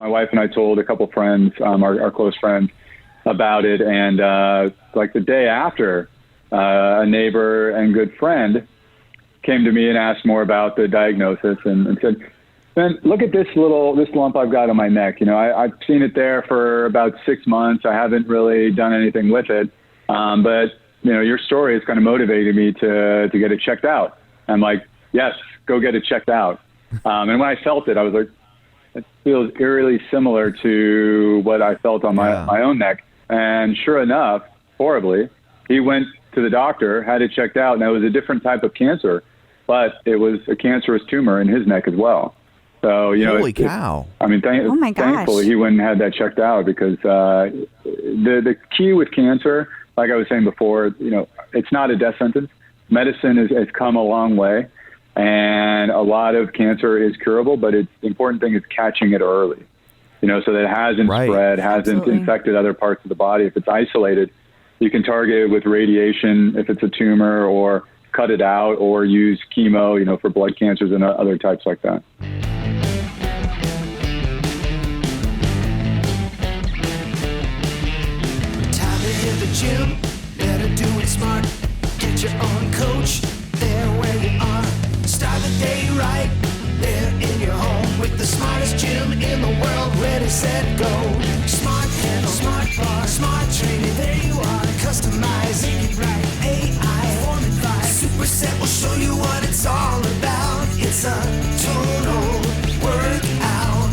My wife and I told a couple friends, our close friends, about it. And like the day after, a neighbor and good friend came to me and asked more about the diagnosis and said, "Ben, look at this lump I've got on my neck. You know, I've seen it there for about 6 months. I haven't really done anything with it. But, you know, your story has kind of motivated me to get it checked out." I'm like, "Yes, go get it checked out." And when I felt it, I was like, it feels eerily similar to what I felt on my own neck. And sure enough, horribly, he went to the doctor, had it checked out, and it was a different type of cancer, but it was a cancerous tumor in his neck as well. So, you know, holy cow. Thankfully he went and had that checked out because the key with cancer, like I was saying before, you know, it's not a death sentence. Medicine has come a long way, and a lot of cancer is curable, but the important thing is catching it early, you know, so that it hasn't spread, hasn't infected other parts of the body. If it's isolated, you can target it with radiation if it's a tumor, or cut it out, or use chemo, you know, for blood cancers and other types like that. Time to hit the gym, better do it smart. Get your own coach, there where you are. Start the day right, there in your home, with the smartest gym in the world. Ready, set, go. Smart pedal, smart bar, smart training, there you are. Customizing it right, AI, form advice. Superset will show you what it's all about. It's a total workout.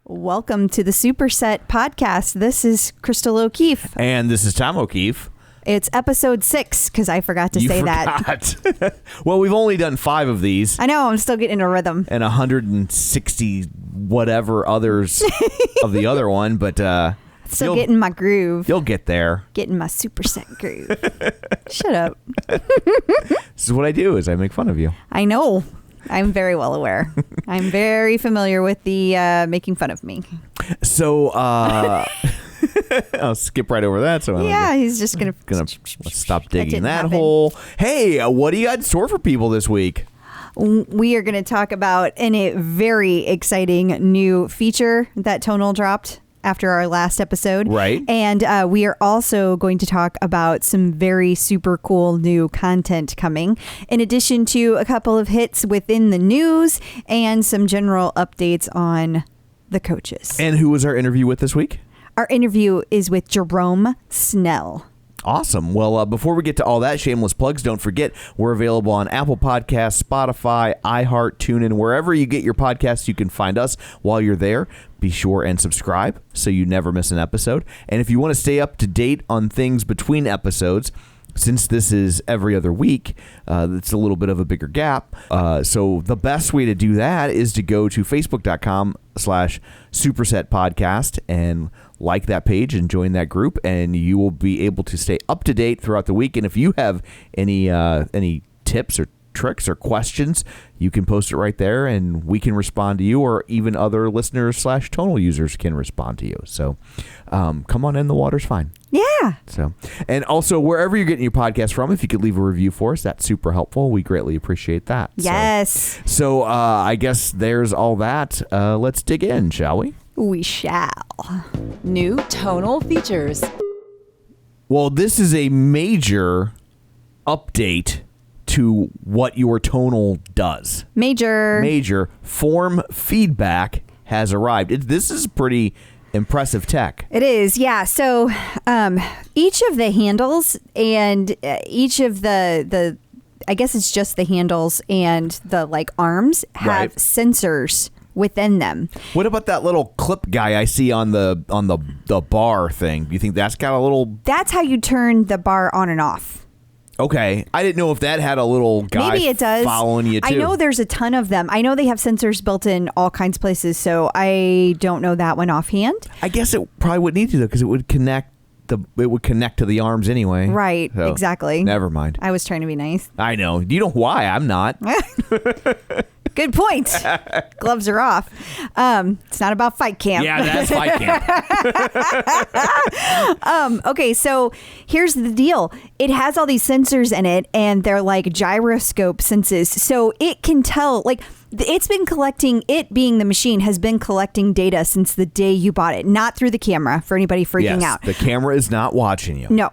Welcome to the Superset podcast. This is Crystal O'Keefe. And this is Tom O'Keefe. It's episode 6, because I forgot to say that. Well, we've only done 5 of these. I know, I'm still getting a rhythm. And 160 whatever others of the other one, but still getting my groove. You'll get there. Getting my superset groove. Shut up. This is what I do, is I make fun of you. I know. I'm very well aware. I'm very familiar with the making fun of me. So, I'll skip right over that. So he's just gonna stop digging that hole. Hey, what do you got in store for people this week? We are going to talk about a very exciting new feature that Tonal dropped after our last episode. Right. And we are also going to talk about some very super cool new content coming, in addition to a couple of hits within the news and some general updates on the coaches. And who was our interview with this week? Our interview is with Jerome Snell. Awesome. Well, before we get to all that, shameless plugs, don't forget we're available on Apple Podcasts, Spotify, iHeart, TuneIn, wherever you get your podcasts. You can find us while you're there. Be sure and subscribe so you never miss an episode. And if you want to stay up to date on things between episodes, since this is every other week, it's a little bit of a bigger gap. So the best way to do that is to go to facebook.com/Superset Podcast and like that page and join that group, and you will be able to stay up to date throughout the week. And if you have any tips or tricks or questions, you can post it right there and we can respond to you, or even other listeners/Tonal users can respond to you. So come on in, the water's fine. Yeah. So, and also wherever you're getting your podcast from, if you could leave a review for us, that's super helpful. We greatly appreciate that. Yes. So I guess there's all that. Let's dig in, shall we? We shall. New Tonal features. Well, this is a major update to what your Tonal does. Major form feedback has arrived. This is pretty impressive tech. It is, yeah. So each of the handles and each of the I guess it's just the handles and the arms have sensors within them. What about that little clip guy I see on the bar thing? Do you think that's got a little... That's how you turn the bar on and off. Okay. I didn't know if that had a little guy Maybe it does. Following you, too. I know there's a ton of them. I know they have sensors built in all kinds of places, so I don't know that one offhand. I guess it probably would need to, though, because it would connect to the arms anyway. Right, so, exactly. Never mind. I was trying to be nice. I know. You know why I'm not. Good point. Gloves are off. It's not about fight camp. Yeah, that's fight camp. Okay, so here's the deal. It has all these sensors in it, and they're like gyroscope senses. So it can tell, like, it's been collecting, it being the machine, has been collecting data since the day you bought it, not through the camera for anybody freaking out. The camera is not watching you. No,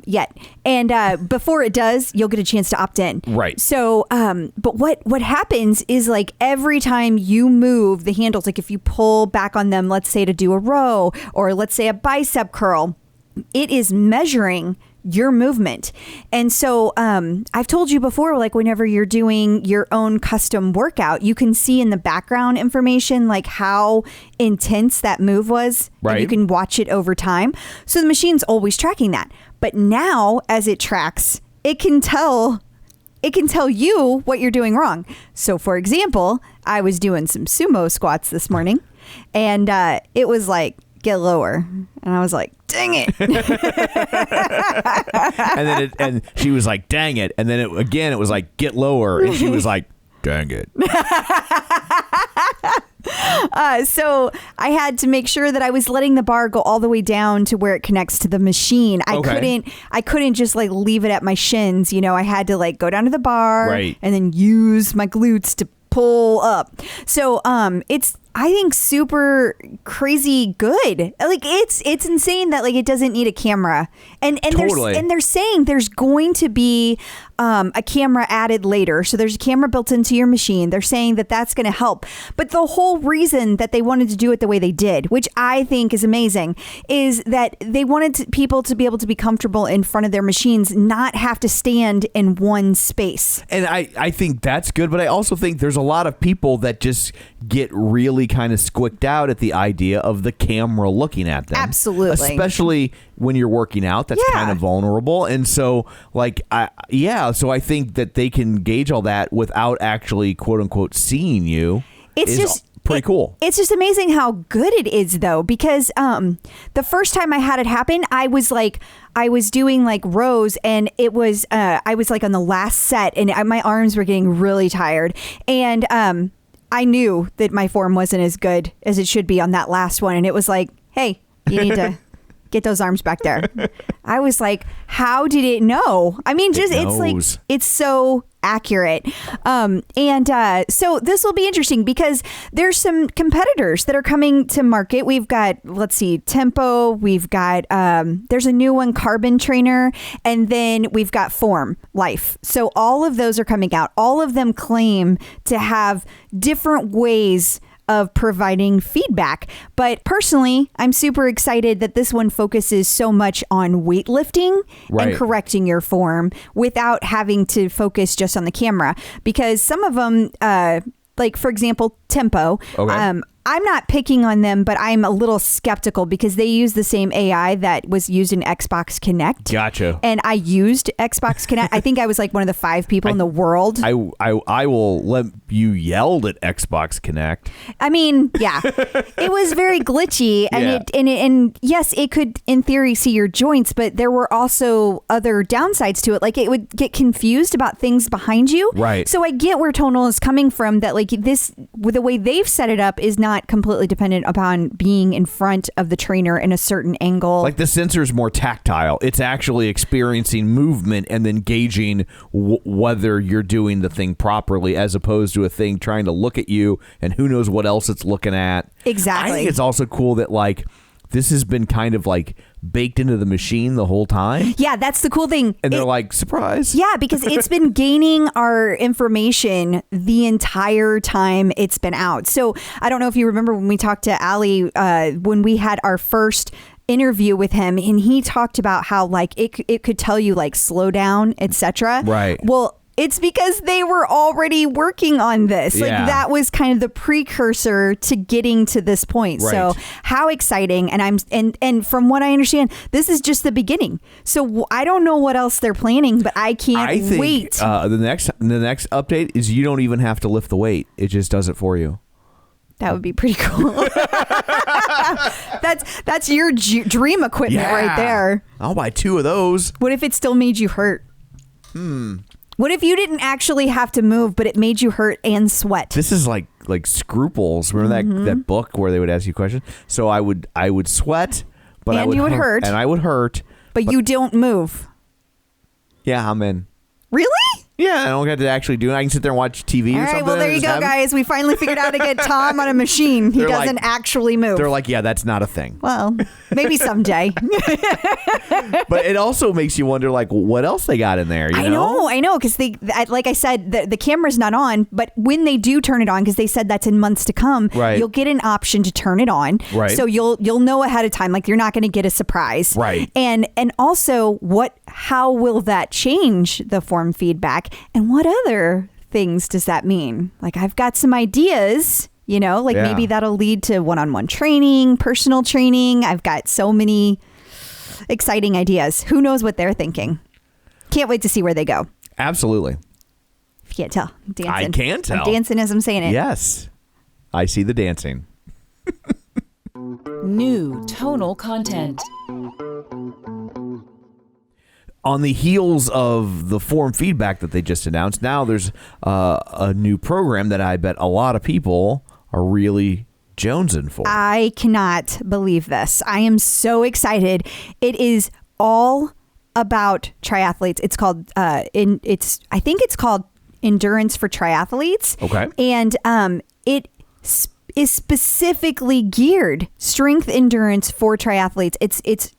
yet. And before it does, you'll get a chance to opt in. Right. So, but what happens is, like, every time you move the handles, like if you pull back on them, let's say to do a row, or let's say a bicep curl, it is measuring your movement. And so I've told you before, like whenever you're doing your own custom workout, you can see in the background information like how intense that move was. Right. And you can watch it over time. So the machine's always tracking that. But now as it tracks, it can tell you what you're doing wrong. So for example, I was doing some sumo squats this morning, and it was like, get lower. And I was like, dang it. and she was like, dang it. And then it was like, get lower. And she was like, dang it. So I had to make sure that I was letting the bar go all the way down to where it connects to the machine. I couldn't just like leave it at my shins. You know, I had to like go down to the bar, right, and then use my glutes to pull up. So it's, I think, super crazy good. Like it's insane that like it doesn't need a camera. And totally. they're saying there's going to be a camera added later. So there's a camera built into your machine. They're saying that that's going to help. But the whole reason that they wanted to do it the way they did, which I think is amazing, is that they wanted people to be able to be comfortable in front of their machines, not have to stand in one space. And I think that's good. But I also think there's a lot of people that just get really kind of squicked out at the idea of the camera looking at them. Absolutely. Especially when you're working out, that's kind of vulnerable. And so like, so I think that they can gauge all that without actually quote unquote seeing you. It's just pretty cool. It's just amazing how good it is though, because the first time I had it happen, I was doing like rows, and it was I was like on the last set, and my arms were getting really tired, and I knew that my form wasn't as good as it should be on that last one. And it was like, hey, you need to get those arms back there. I was like, how did it know? I mean, it's like, it's so accurate. So this will be interesting because there's some competitors that are coming to market. We've got, let's see, Tempo. We've got, there's a new one, Carbon Trainer. And then we've got Form Life. So all of those are coming out. All of them claim to have different ways of providing feedback. But personally, I'm super excited that this one focuses so much on weightlifting and correcting your form without having to focus just on the camera. Because some of them, like for example, Tempo, I'm not picking on them, but I'm a little skeptical because they use the same AI that was used in Xbox Connect. Gotcha. And I used Xbox Connect. I think I was like one of the 5 people in the world. I will let you yelled at Xbox Connect. I mean, yeah, it was very glitchy, and and yes, it could in theory see your joints, but there were also other downsides to it. Like it would get confused about things behind you. Right. So I get where Tonal is coming from. That like this, with the way they've set it up, is not completely dependent upon being in front of the trainer in a certain angle. Like the sensor is more tactile. It's actually experiencing movement and then gauging whether you're doing the thing properly, as opposed to a thing trying to look at you and who knows what else it's looking at. Exactly. I think it's also cool that like this has been kind of like baked into the machine the whole time. Yeah, that's the cool thing. And they're like, surprise. Yeah, because it's been gaining our information the entire time it's been out. So I don't know if you remember when we talked to Ali, when we had our first interview with him, and he talked about how like it could tell you like slow down, etc. Right. Well, it's because they were already working on this. Like that was kind of the precursor to getting to this point. Right. So how exciting. And from what I understand, this is just the beginning. So I don't know what else they're planning, but I can't wait. The next update is you don't even have to lift the weight. It just does it for you. That would be pretty cool. That's your dream equipment right there. I'll buy 2 of those. What if it still made you hurt? What if you didn't actually have to move, but it made you hurt and sweat? This is like Scruples. Remember that book where they would ask you questions? So I would sweat, but and you would hurt. And I would hurt. But you don't move. Yeah, I'm in. Really? Yeah, I don't have to actually do it. I can sit there and watch TV or something. All right, well, there you go, guys. We finally figured out how to get Tom on a machine. He doesn't actually move. They're like, yeah, that's not a thing. Well, maybe someday. But it also makes you wonder, like, what else they got in there, you know? I know, because like I said, the camera's not on, but when they do turn it on, because they said that's in months to come, right. You'll get an option to turn it on. Right. So you'll know ahead of time, like you're not going to get a surprise. Right. And also, how will that change the form feedback? And what other things does that mean? Like, I've got some ideas, maybe that'll lead to one-on-one training, personal training. I've got so many exciting ideas. Who knows what they're thinking? Can't wait to see where they go. Absolutely. If you can't tell, I'm dancing. I can tell. I'm dancing as I'm saying it. Yes. I see the dancing. New tonal content. On the heels of the form feedback that they just announced, now there's a new program that I bet a lot of people are really jonesing for. I cannot believe this. I am so excited. It is all about triathletes. It's called I think it's called Endurance for Triathletes. Okay. And it is specifically geared strength endurance for triathletes. It's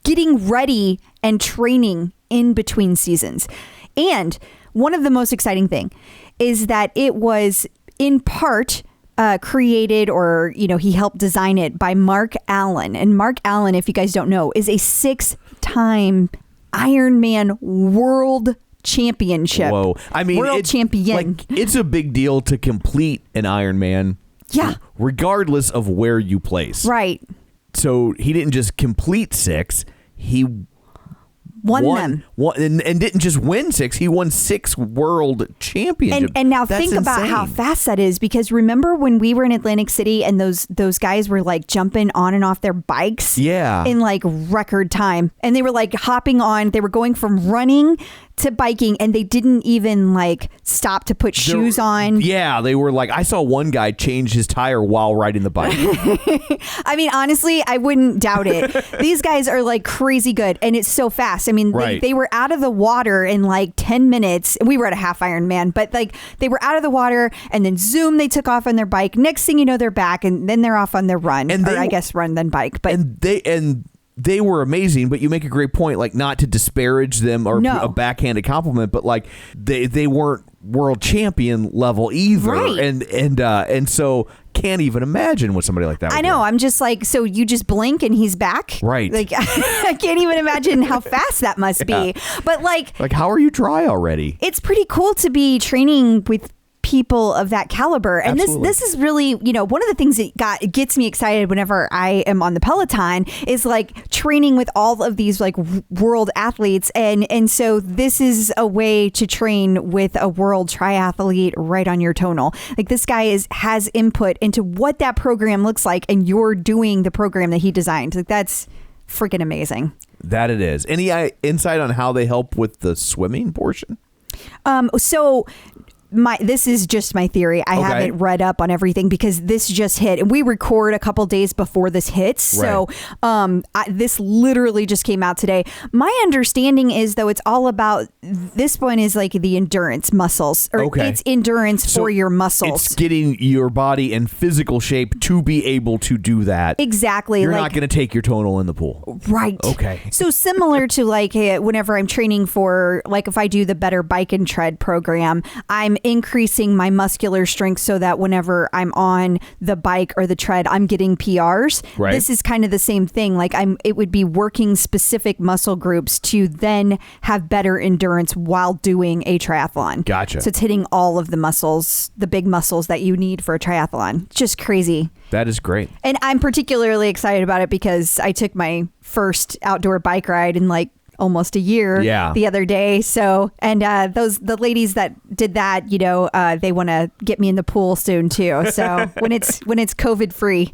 getting ready and training in between seasons. And one of the most exciting thing is that it was in part created, or, he helped design it by Mark Allen. And Mark Allen, if you guys don't know, is a 6-time Ironman world championship. Whoa. I mean, world champion. It's a big deal to complete an Ironman. Yeah. Regardless of where you place. Right. So he didn't just complete 6, he won them. And didn't just win 6, he won 6 world championships. And now think about how fast that is, because remember when we were in Atlantic City and those guys were like jumping on and off their bikes in like record time, and they were like hopping on, they were going from running to biking, and they didn't even like stop to put shoes on. Yeah, they were like, I saw one guy change his tire while riding the bike. I mean, honestly, I wouldn't doubt it. These guys are like crazy good, and it's so fast. I mean, they were out of the water in like 10 minutes. We were at a half Ironman, but like they were out of the water, and then zoom, they took off on their bike. Next thing you know, they're back, and then they're off on their run. And I guess run then bike. But they were amazing, but you make a great point, like not to disparage them or a backhanded compliment, but like they weren't world champion level either. Right. And so can't even imagine what somebody like that would I know. do. I'm just like, so you just blink and he's back? Right. Like, I can't even imagine how fast that must be. But like how are you dry already? It's pretty cool to be training with people of that caliber. And Absolutely. this is really, one of the things that gets me excited whenever I am on the Peloton is like training with all of these like world athletes. And so this is a way to train with a world triathlete right on your tonal. Like this guy has input into what that program looks like, and you're doing the program that he designed. Like that's freaking amazing. That it is. Any insight on how they help with the swimming portion? So this is just my theory. I haven't read up on everything because this just hit, and we record a couple days before this hits. So this literally just came out today. My understanding is, though, it's all about, this one is like the endurance muscles, or it's endurance for your muscles. It's getting your body in physical shape to be able to do that. Exactly. You're not going to take your tonal in the pool. Right. Okay. So similar to like whenever I'm training for, like if I do the Better Bike and Tread program, I'm increasing my muscular strength so that whenever I'm on the bike or the tread, I'm getting PRs. Right. This is kind of the same thing. Like it would be working specific muscle groups to then have better endurance while doing a triathlon. Gotcha. So it's hitting all of the muscles, the big muscles that you need for a triathlon. Just crazy. That is great. And I'm particularly excited about it because I took my first outdoor bike ride in like almost a year the other day. So, and the ladies that did that, they want to get me in the pool soon too. So when it's COVID free.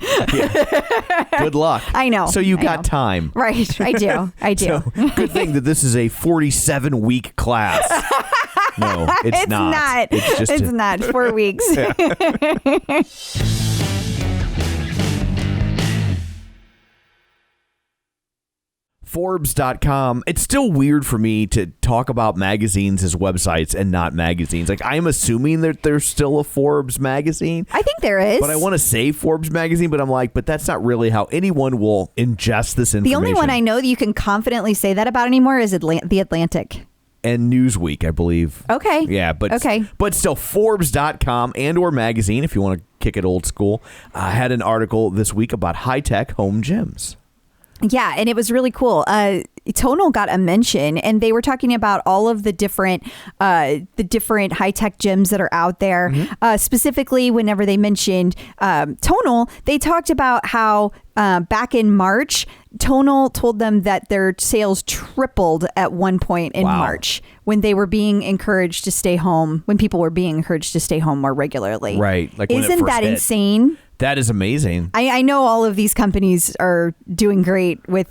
Good luck. I know. So you got time. Right. I do. So, good thing that this is a 47-week class. No, it's not. It's just it's not 4 weeks. Forbes.com. It's still weird for me to talk about magazines as websites and not magazines. Like, I'm assuming that there's still a Forbes magazine. I think there is. But I want to say Forbes magazine, but I'm like, but that's not really how anyone will ingest this information. The only one I know that you can confidently say that about anymore is The Atlantic. And Newsweek, I believe. Okay. Yeah, but okay. But still, Forbes.com and or magazine, if you want to kick it old school, had an article this week about high-tech home gyms. Yeah, and it was really cool. Tonal got a mention, and they were talking about all of the different high-tech gyms that are out there. Mm-hmm. Specifically, whenever they mentioned Tonal, they talked about how back in March, Tonal told them that their sales tripled at one point in March when they were being encouraged to stay home, when people were being encouraged to stay home more regularly. Right. Like when Isn't that insane? That is amazing. I know all of these companies are doing great with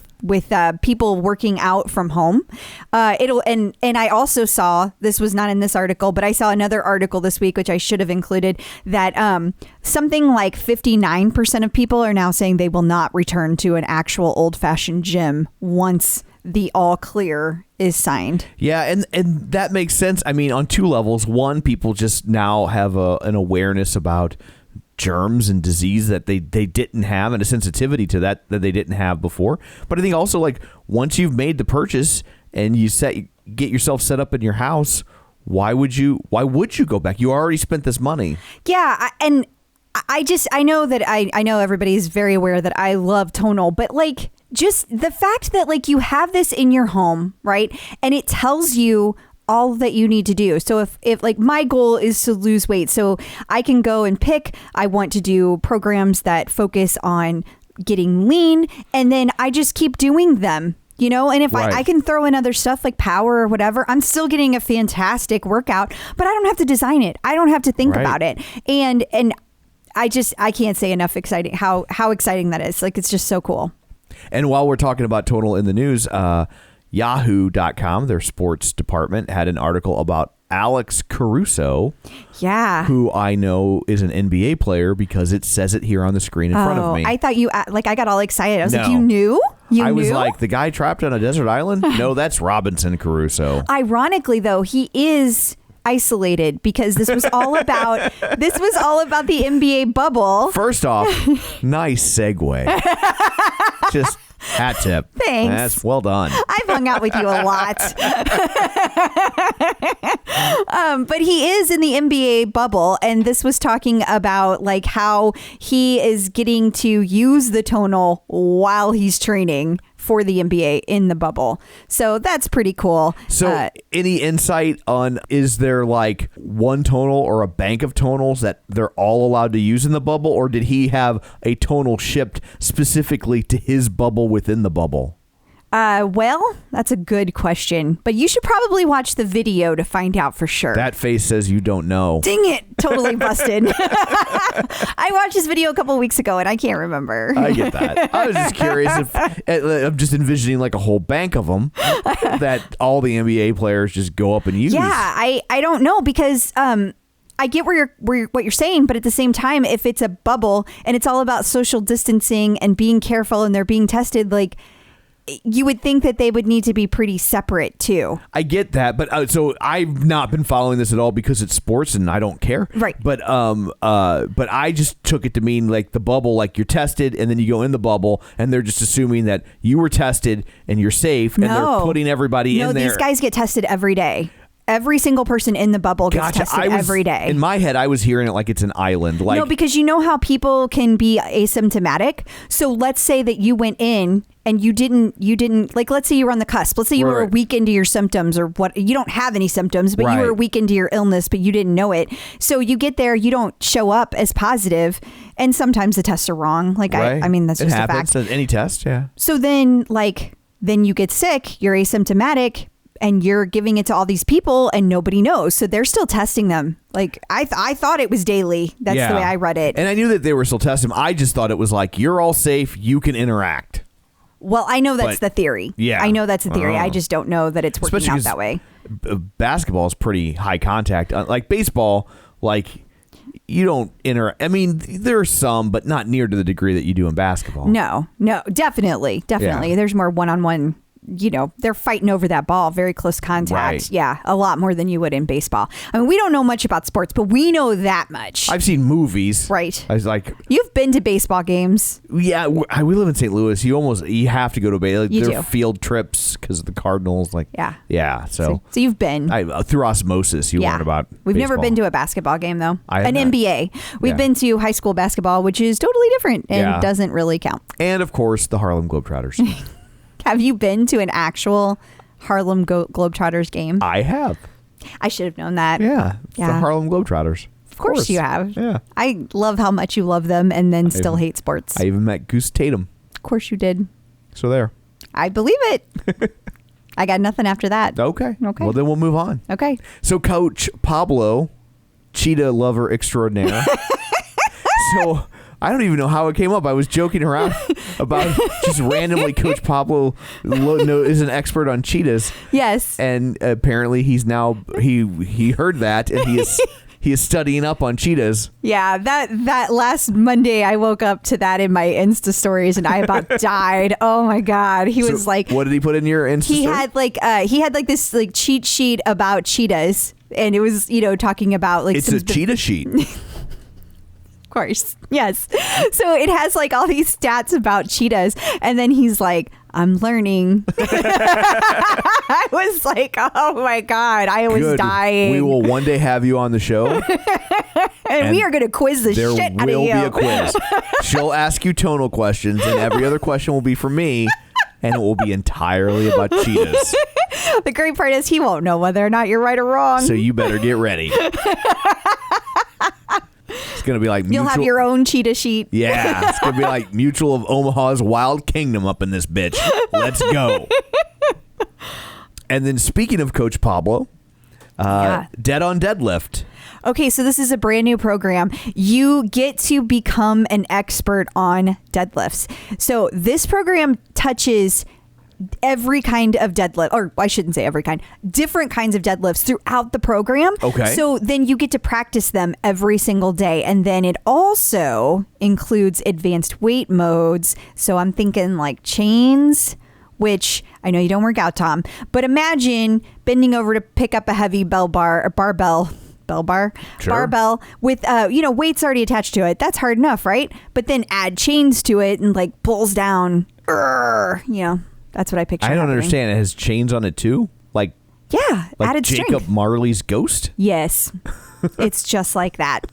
people working out from home. And I also saw, this was not in this article, but I saw another article this week, which I should have included, that something like 59% of people are now saying they will not return to an actual old-fashioned gym once the all clear is signed. Yeah, and that makes sense. I mean, on two levels. One, people just now have an awareness about germs and disease that they didn't have, and a sensitivity to that they didn't have before. But I think also, like, once you've made the purchase and you get yourself set up in your house, why would you go back? You already spent this money. Yeah, I know that I know everybody's very aware that I love Tonal, but like, just the fact that like you have this in your home, right? And it tells you all that you need to do. So if like my goal is to lose weight, so I can go and I want to do programs that focus on getting lean, and then I just keep doing them, you know? And if I can throw in other stuff like power or whatever, I'm still getting a fantastic workout, but I don't have to design it. I don't have to think about it. And I can't say enough how exciting that is. Like, it's just so cool. And while we're talking about Tonal in the news, Yahoo.com, their sports department, had an article about Alex Caruso. Yeah. Who I know is an NBA player because it says it here on the screen in front of me. I thought I got all excited. I was like, you knew? I was like, the guy trapped on a desert island? No, that's Robinson Caruso. Ironically, though, he is isolated because this was all about the NBA bubble. First off, nice segue. Just hat tip. Thanks. That's well done. I've hung out with you a lot. But he is in the NBA bubble, and this was talking about like how he is getting to use the Tonal while he's training for the NBA in the bubble. So that's pretty cool. So any insight on, is there like one Tonal or a bank of Tonals that they're all allowed to use in the bubble, or did he have a Tonal shipped specifically to his bubble within the bubble? Well, that's a good question, but you should probably watch the video to find out for sure. That face says you don't know. Dang it. Totally busted. I watched this video a couple of weeks ago and I can't remember. I get that. I was just curious if I'm just envisioning like a whole bank of them that all the NBA players just go up and use. Yeah, I don't know because, I get what you're saying, but at the same time, if it's a bubble and it's all about social distancing and being careful and they're being tested, like, you would think that they would need to be pretty separate too. I get that, but so I've not been following this at all because it's sports and I don't care. Right. But I just took it to mean like the bubble, like you're tested and then you go in the bubble and they're just assuming that you were tested and you're safe and they're putting everybody in there. No, these guys get tested every day. Every single person in the bubble gets tested every day. In my head, I was hearing it like it's an island. Like, no, because you know how people can be asymptomatic. So let's say that you went in and you didn't like, let's say you were on the cusp. Let's say you were a week into your symptoms or what. You don't have any symptoms, but you were a week into your illness, but you didn't know it. So you get there, you don't show up as positive, and sometimes the tests are wrong. Like, I mean, that's just a fact. Any test, yeah. So then you get sick, you're asymptomatic, and you're giving it to all these people and nobody knows. So they're still testing them. Like, I thought it was daily. That's the way I read it. And I knew that they were still testing them. I just thought it was like, you're all safe. You can interact. Well, I know that's But- the theory. Yeah. I know that's the theory. I just don't know that it's working Especially out 'cause that way. Basketball is pretty high contact. Like baseball, like you don't I mean, there's some, but not near to the degree that you do in basketball. No, definitely. Yeah. There's more one-on-one. They're fighting over that ball, very close contact. Right. Yeah, a lot more than you would in baseball. I mean, we don't know much about sports, but we know that much. I've seen movies. Right. I was like, You've been to baseball games. yeah, we live in St. Louis. You have to go to baseball. You There do. are field trips because of the Cardinals. Like, Yeah. yeah. So So you've been. through osmosis, you learn about. We've never baseball. been to a basketball game though. I have An not. NBA. We've Yeah. been to high school basketball, which is totally different and Yeah. doesn't really count. And of course, the Harlem Globetrotters. Have you been to an actual Harlem Globetrotters game? I have. I should have known that. Yeah. It's the Yeah. Harlem Globetrotters. Of course you have. Yeah. I love how much you love them and then still hate sports. I even met Goose Tatum. Of course you did. So there. I believe it. I got nothing after that. Okay. Okay. Well, then we'll move on. Okay. So Coach Pablo, cheetah lover extraordinaire. So I don't even know how it came up. I was joking around about just randomly Coach Pablo is an expert on cheetahs. Yes. And apparently he's now he heard that and he is studying up on cheetahs. Yeah, that last Monday I woke up to that in my Insta stories and I about died. Oh my God. He was So like, what did he put in your Insta he story? had like this like cheat sheet about cheetahs, and it was talking about like It's a cheetah sheet. Of course. Yes. So it has like all these stats about cheetahs. And then he's like, I'm learning. I was like, oh my God, I was Good. dying. We will one day have you on the show. and we are going to quiz the There shit out of will you. be a quiz. She'll ask you tonal questions, and every other question will be for me, and it will be entirely about cheetahs. The great part is he won't know whether or not you're right or wrong. So you better get ready. It's going to be like You'll have your own cheetah sheet. Yeah, it's going to be like Mutual of Omaha's Wild Kingdom up in this bitch. Let's go. And then speaking of Coach Pablo, Dead on Deadlift. Okay, so this is a brand new program. You get to become an expert on deadlifts. So this program touches every kind of deadlift, or I shouldn't say every kind, different kinds of deadlifts throughout the program. Okay. So then you get to practice them every single day. And then it also includes advanced weight modes. So I'm thinking like chains, which I know you don't work out, Tom, but imagine bending over to pick up a heavy barbell with weights already attached to it. That's hard enough, right? But then add chains to it and like pulls down. That's what I picture. I don't happening. understand. It has chains on it too? Like added Jacob strength. Marley's ghost? Yes, it's just like that.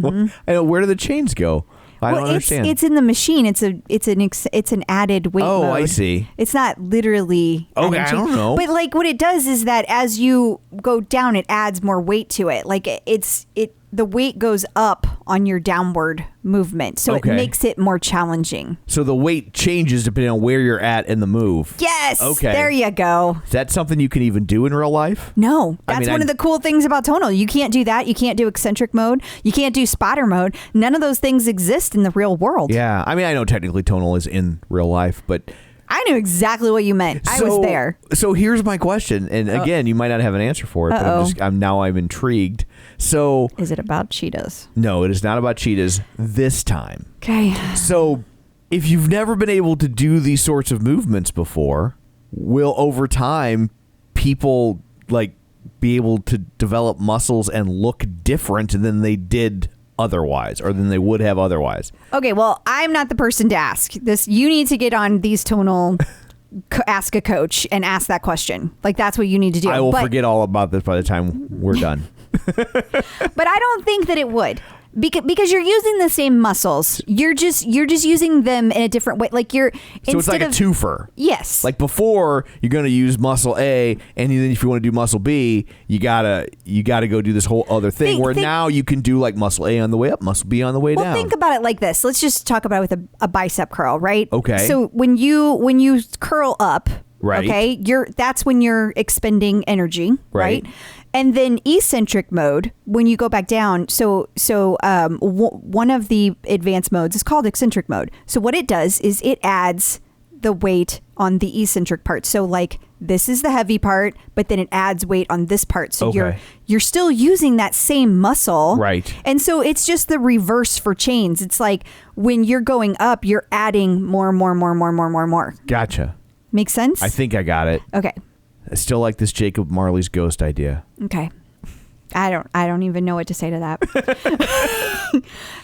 Well, I know, where do the chains go? I don't understand. It's in the machine. It's an added weight mode. Oh, I see. It's not literally. Okay, adding I don't chains. know. But like what it does is that as you go down, it adds more weight to it. Like the weight goes up on your downward movement, so Okay. it makes it more challenging. So the weight changes depending on where you're at in the move. Yes. Okay. There you go. Is that something you can even do in real life? No, I that's mean, one of the cool things about Tonal. You can't do that. You can't do eccentric mode. You can't do spotter mode. None of those things exist in the real world. Yeah. I mean, I know technically tonal is in real life, but I knew exactly what you meant. I was there. So here's my question, and again, you might not have an answer for it, but I'm intrigued. So Is it about cheetahs? no, it is not about cheetahs this time. Okay. So if you've never been able to do these sorts of movements before, will over time people like be able to develop muscles and look different than they did otherwise, or than they would have otherwise? Okay, well, I'm not the person to ask this. You need to get on these Tonal ask a coach and ask that question. Like that's what you need to do. I will forget all about this by the time we're done. But I don't think that it would. Because you're using the same muscles. You're just using them in a different way. Like you're So it's like a twofer. Yes. Like before, you're going to use muscle A, and then if you want to do muscle B, you gotta go do this whole other thing. Now you can do like muscle A on the way up, muscle B on the way down. Well, think about it like this. Let's just talk about it with a bicep curl, right? Okay. So when you curl up, Right. okay, that's when you're expending energy, Right. And then eccentric mode, when you go back down, one of the advanced modes is called eccentric mode. So what it does is it adds the weight on the eccentric part. So like this is the heavy part, but then it adds weight on this part. So you're still using that same muscle. Right. And so it's just the reverse for chains. It's like when you're going up, you're adding more. Gotcha. Make sense? I think I got it. Okay. I still like this Jacob Marley's ghost idea. Okay. I don't even know what to say to that.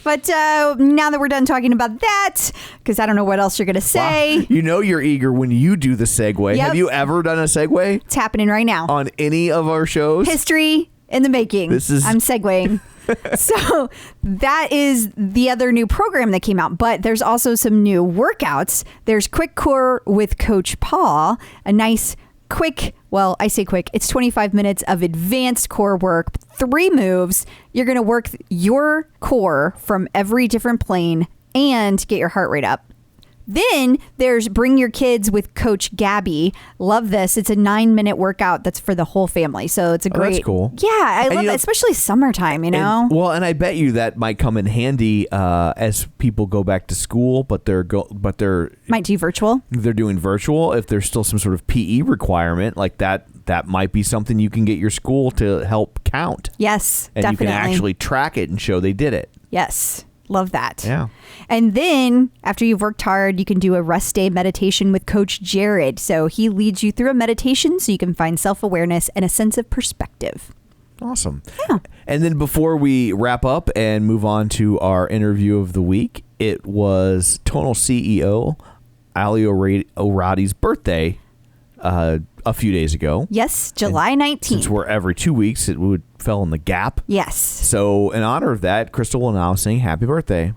But now that we're done talking about that, because I don't know what else you're going to say. Wow. You know you're eager when you do the segue. Yep. Have you ever done a segue? It's happening right now. On any of our shows? History in the making. I'm segueing. So that is the other new program that came out. But there's also some new workouts. There's Quick Core with Coach Paul, a nice quick, well, I say quick, it's 25 minutes of advanced core work, 3 moves. You're going to work your core from every different plane and get your heart rate up. Then there's Bring Your Kids with Coach Gabby. Love this. It's a 9-minute workout that's for the whole family. So it's a great. That's cool. Yeah, I love that, especially summertime, you know? And I bet you that might come in handy as people go back to school, but they're might do virtual. They're doing virtual. If there's still some sort of PE requirement like that might be something you can get your school to help count. Yes, and definitely. you can actually track it and show they did it. Yes. Love that. Yeah. And then after you've worked hard, you can do a rest day meditation with Coach Jared. So he leads you through a meditation so you can find self-awareness and a sense of perspective. Awesome. Yeah. And then before we wrap up and move on to our interview of the week, it was Tonal CEO Ali O'Radi's birthday a few days ago. Yes, July 19th. Since we're every 2 weeks, it fell in the gap. Yes. So in honor of that, Crystal will now sing happy birthday.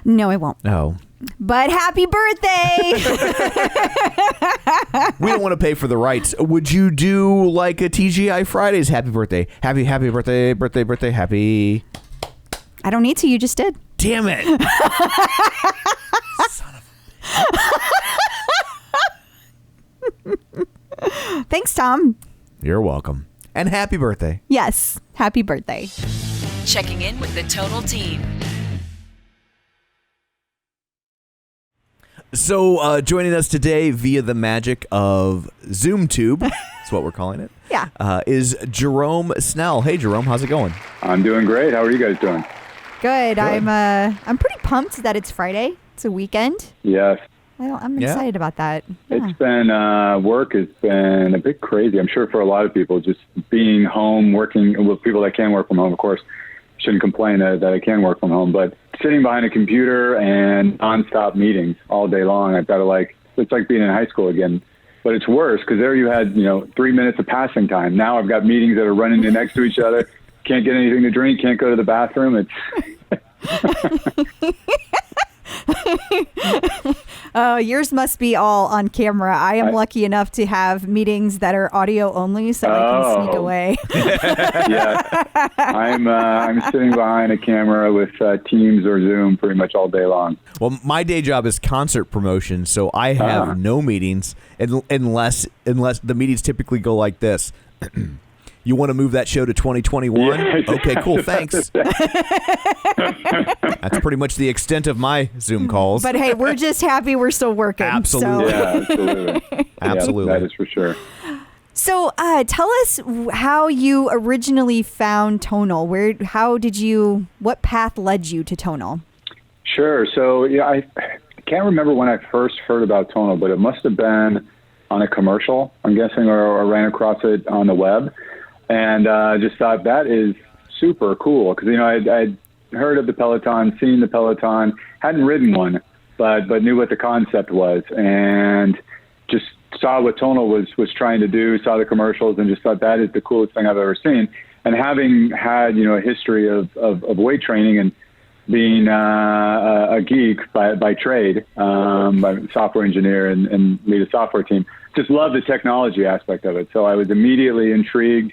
No, I won't. No. But happy birthday! We don't want to pay for the rights. Would you do like a TGI Fridays happy birthday? Happy birthday, happy. I don't need to. You just did. Damn it. Son of a... Thanks, Tom. You're welcome. And happy birthday. Yes. Happy birthday. Checking in with the Tonal team. So joining us today via the magic of ZoomTube, that's what we're calling it. Yeah. Is Jerome Snell. Hey, Jerome, how's it going? I'm doing great. How are you guys doing? Good. I'm pretty pumped that it's Friday. It's a weekend. Yes. I'm excited about that. Yeah. It's been work has been a bit crazy. I'm sure for a lot of people, just being home, working with people that can work from home, of course. Shouldn't complain that I can work from home, but sitting behind a computer and nonstop meetings all day long, I've got to it's like being in high school again. But it's worse because there you had 3 minutes of passing time. Now I've got meetings that are running next to each other. Can't get anything to drink. Can't go to the bathroom. It's Oh, yours must be all on camera. I am lucky enough to have meetings that are audio only, so I can sneak away. Yeah, I'm sitting behind a camera with Teams or Zoom pretty much all day long. Well, my day job is concert promotion, so I have no meetings unless the meetings typically go like this. You want to move that show to 2021? Yeah. Okay, cool. Thanks. That's pretty much the extent of my Zoom calls. But hey, we're just happy we're still working. Absolutely. So. Yeah, absolutely. Absolutely. Yeah, that is for sure. So tell us how you originally found Tonal. What path led you to Tonal? Sure. So I can't remember when I first heard about Tonal, but it must have been on a commercial, I'm guessing, or ran across it on the web. And just thought that is super cool because, I'd heard of the Peloton, seen the Peloton, hadn't ridden one, but knew what the concept was and just saw what Tonal was trying to do, saw the commercials and just thought that is the coolest thing I've ever seen. And having had, a history of weight training and being a geek by trade, I'm a software engineer and lead a software team, just love the technology aspect of it. So I was immediately intrigued.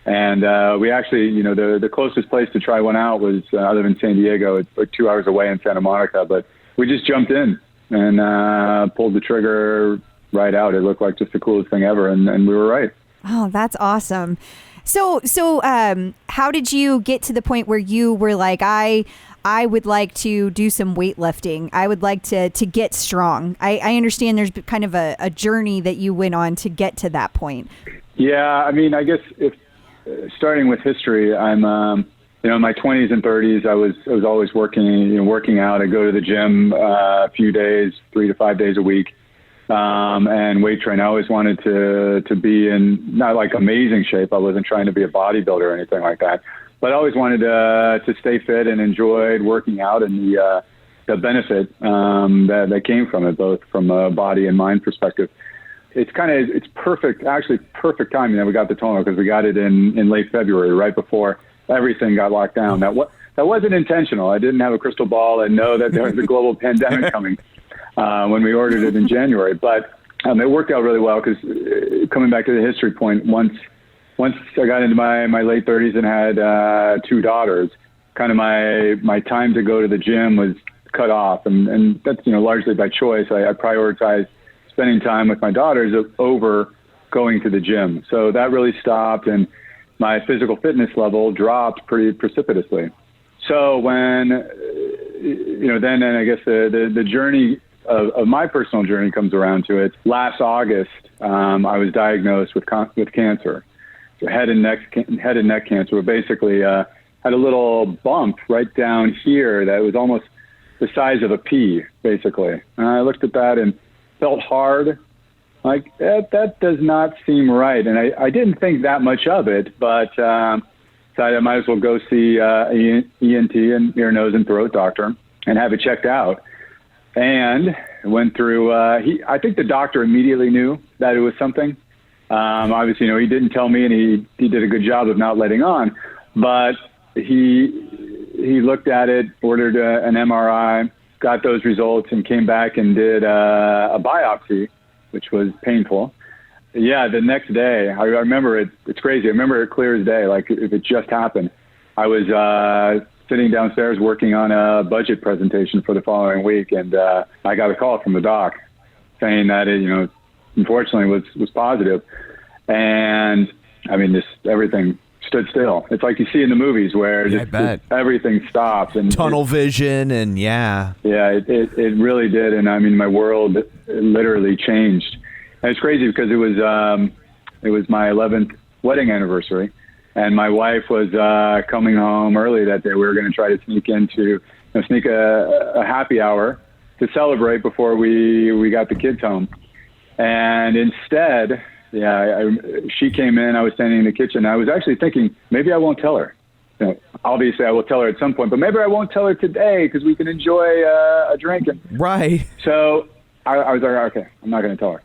And we actually, the closest place to try one out was, I live in San Diego. It's like 2 hours away in Santa Monica. But we just jumped in and pulled the trigger right out. It looked like just the coolest thing ever. And we were right. Oh, that's awesome. So how did you get to the point where you were like, I would like to do some weightlifting. I would like to get strong. I understand there's kind of a journey that you went on to get to that point. Yeah, I mean, I guess if starting with history, I'm in my 20s and 30s, I was always working out. I go to the gym a few days, 3 to 5 days a week, and weight train. I always wanted to be in not like amazing shape. I wasn't trying to be a bodybuilder or anything like that, but I always wanted to stay fit and enjoyed working out and the benefit that came from it, both from a body and mind perspective. It's perfect timing that we got the Tonal, because we got it in late February, right before everything got locked down. That wasn't intentional. I didn't have a crystal ball and know that there was a global pandemic coming when we ordered it in January. But it worked out really well, because coming back to the history point, once I got into my late 30s and had 2 daughters, kind of my time to go to the gym was cut off, and that's largely by choice. I prioritized spending time with my daughters over going to the gym. So that really stopped, and my physical fitness level dropped pretty precipitously. So when, then I guess the journey of my personal journey comes around to it. Last August, I was diagnosed with cancer, so head and neck cancer. Basically, had a little bump right down here that was almost the size of a pea, basically. And I looked at that and felt hard, like that does not seem right. And I didn't think that much of it, but decided I might as well go see ENT and ear, nose, and throat doctor and have it checked out. And went through. I think the doctor immediately knew that it was something. Obviously, he didn't tell me, and he did a good job of not letting on. But he looked at it, ordered an MRI, got those results, and came back and did a biopsy, which was painful. Yeah, the next day, I remember it. It's crazy. I remember it clear as day, like if it just happened. I was sitting downstairs working on a budget presentation for the following week, and I got a call from the doc saying that it, unfortunately, was positive. And I mean, everything stood still. It's like you see in the movies where just everything stops and tunnel vision, and it really did. And I mean, my world literally changed. And it's crazy because it was my 11th wedding anniversary, and my wife was coming home early that day. We were going to try to sneak a happy hour to celebrate before we got the kids home. And instead, she came in. I was standing in the kitchen. I was actually thinking, maybe I won't tell her. Obviously, I will tell her at some point, but maybe I won't tell her today because we can enjoy a drink. Right. So I was like, okay, I'm not going to tell her.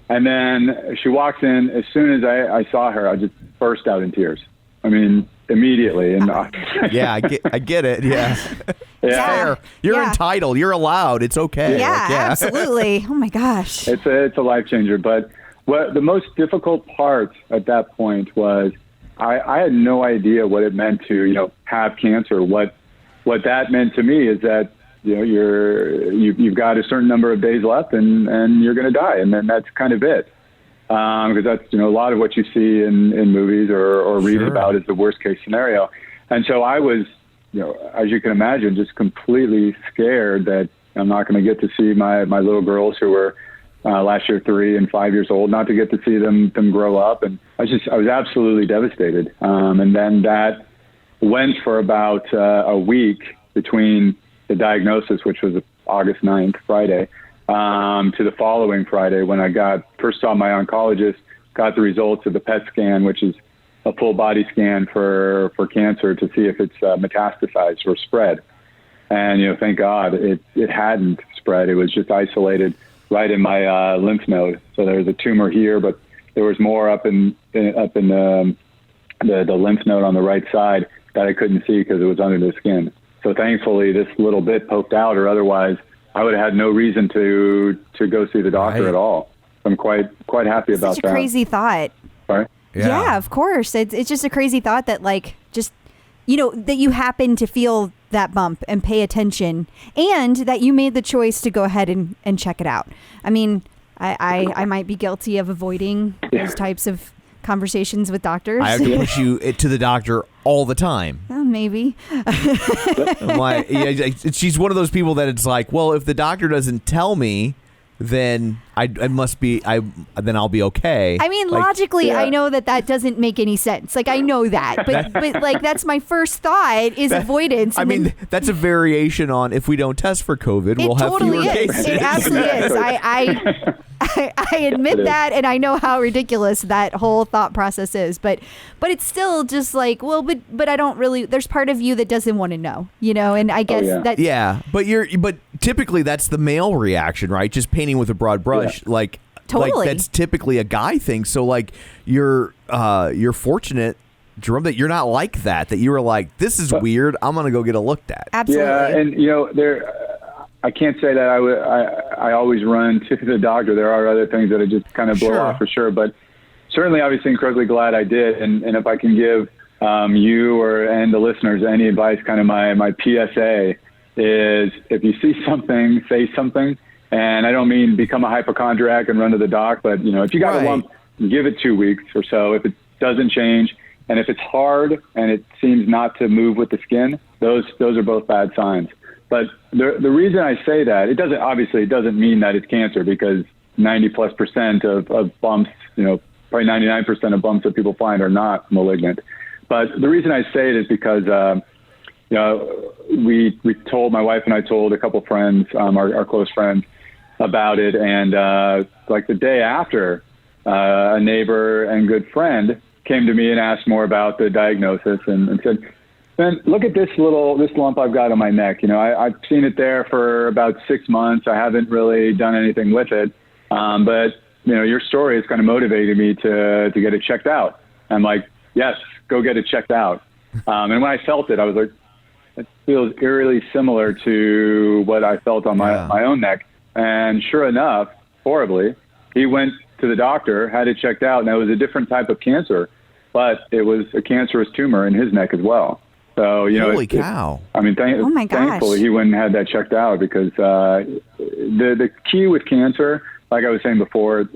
And then she walks in. As soon as I saw her, I just burst out in tears. I mean, immediately. And yeah, I get it. Yeah. Yeah. You're entitled. You're allowed. It's okay. Yeah, absolutely. Oh my gosh. It's a life changer. But what the most difficult part at that point was I had no idea what it meant to, have cancer. What that meant to me is that, you've got a certain number of days left and you're going to die. And then that's kind of it. Because that's, a lot of what you see in movies or read about is the worst case scenario. And so I was, as you can imagine, just completely scared that I'm not going to get to see my little girls who were last year 3 and 5 years old, not to get to see them grow up. And I was absolutely devastated. And then that went for about a week between the diagnosis, which was August 9th, Friday, to the following Friday when I first saw my oncologist, got the results of the PET scan, which is a full body scan for cancer to see if it's metastasized or spread. And, thank God it hadn't spread. It was just isolated right in my lymph node. So there was a tumor here, but there was more up in the lymph node on the right side that I couldn't see because it was under the skin. So thankfully this little bit poked out, or otherwise I would have had no reason to go see the doctor at all. I'm quite happy about that. Such a crazy thought. Sorry? Yeah, of course. It's just a crazy thought that that you happen to feel that bump and pay attention, and that you made the choice to go ahead and check it out. I mean, I might be guilty of avoiding those types of conversations with doctors? I have to push you to the doctor all the time. Maybe. She's one of those people that it's like, well, if the doctor doesn't tell me, then then I'll be okay. I mean, logically, I know that doesn't make any sense. Like, I know that, but like, that's my first thought is avoidance. I mean, that's a variation on if we don't test for COVID, we'll have fewer cases. It absolutely is. I admit that, and I know how ridiculous that whole thought process is. But it's still just like, well, but I don't really. There's part of you that doesn't want to know, and I guess that. Yeah, but typically that's the male reaction, right? Just painting with a broad brush, like that's typically a guy thing. So like you're fortunate, Jerome, that you're not like that. That you were like, this is weird. I'm gonna go get it looked at. Absolutely. Yeah, and I can't say that I always run to the doctor. There are other things that I just kind of blow off for sure, but certainly, obviously, incredibly glad I did. And if I can give you and the listeners any advice, kind of my PSA is if you see something, say something. And I don't mean become a hypochondriac and run to the doc, but if you got a lump, give it 2 weeks or so. If it doesn't change, and if it's hard and it seems not to move with the skin, those are both bad signs. But the reason I say that, it doesn't mean that it's cancer, because 90+% of bumps, probably 99% of bumps that people find are not malignant. But the reason I say it is because, we told, my wife and I told a couple friends, our close friends, about it. And like the day after, a neighbor and good friend came to me and asked more about the diagnosis and said, "Ben, look at this lump I've got on my neck. I've seen it there for about 6 months. I haven't really done anything with it. But your story has kind of motivated me to get it checked out." I'm like, "Yes, go get it checked out." And when I felt it, I was like, it feels eerily similar to what I felt on my own neck. And sure enough, horribly, he went to the doctor, had it checked out, and it was a different type of cancer, but it was a cancerous tumor in his neck as well. So, holy cow. Thankfully he went and had that checked out, because the key with cancer, like I was saying before,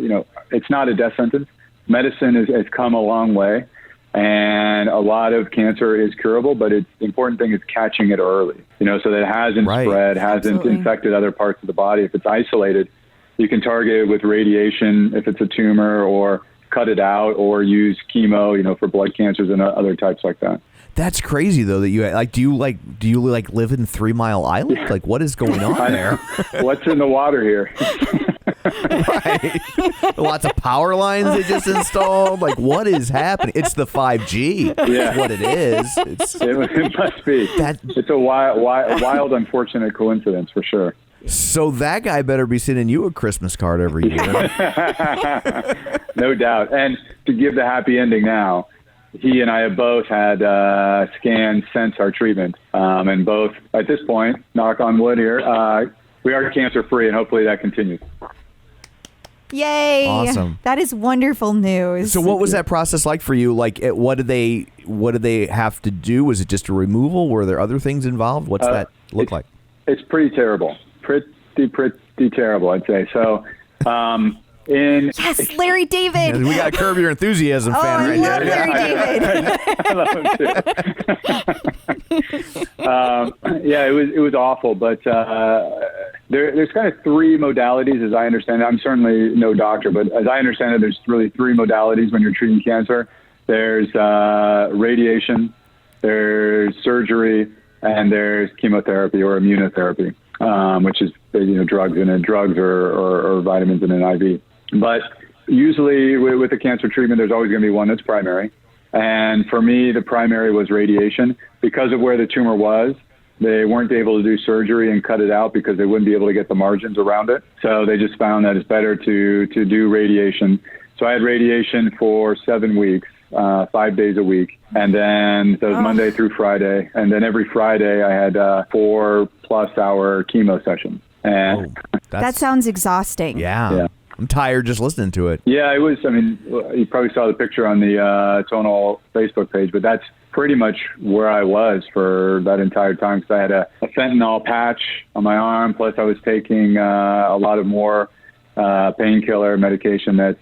it's not a death sentence. Medicine has come a long way, and a lot of cancer is curable, but the important thing is catching it early, so that it hasn't spread, hasn't infected other parts of the body. If it's isolated, you can target it with radiation if it's a tumor, or cut it out, or use chemo, for blood cancers and other types like that. That's crazy though, that you do you live in 3 Mile Island? Like, what is going on there? What's in the water here? Right. Lots of power lines they just installed. Like, what is happening? It's the 5G. That's what it is. It must be. It's a wild, unfortunate coincidence for sure. So that guy better be sending you a Christmas card every year. No doubt. And to give the happy ending now, he and I have both had scans since our treatment. And both, at this point, knock on wood here, we are cancer-free, and hopefully that continues. Yay. Awesome. That is wonderful news. So what was that process like for you? Like, what did they have to do? Was it just a removal? Were there other things involved? What's that look like? It's pretty terrible. Pretty terrible, I'd say. So, yes, Larry David. We got a Curb Your Enthusiasm fan right now. I love him too. It was awful, but there's kind of 3 modalities, as I understand it. I'm certainly no doctor, but as I understand it, there's really 3 modalities when you're treating cancer. There's radiation, there's surgery, and there's chemotherapy or immunotherapy, which is drugs or vitamins in an IV. But usually with the cancer treatment, there's always going to be one that's primary. And for me, the primary was radiation. Because of where the tumor was, they weren't able to do surgery and cut it out because they wouldn't be able to get the margins around it. So they just found that it's better to do radiation. So I had radiation for 7 weeks, 5 days a week. And then so it was Monday through Friday. And then every Friday I had 4+ hour chemo sessions. And that sounds exhausting. Yeah. I'm tired just listening to it. Yeah, it was. I mean, you probably saw the picture on the Tonal Facebook page, but that's pretty much where I was for that entire time, because I had a fentanyl patch on my arm, plus I was taking a lot of more painkiller medication that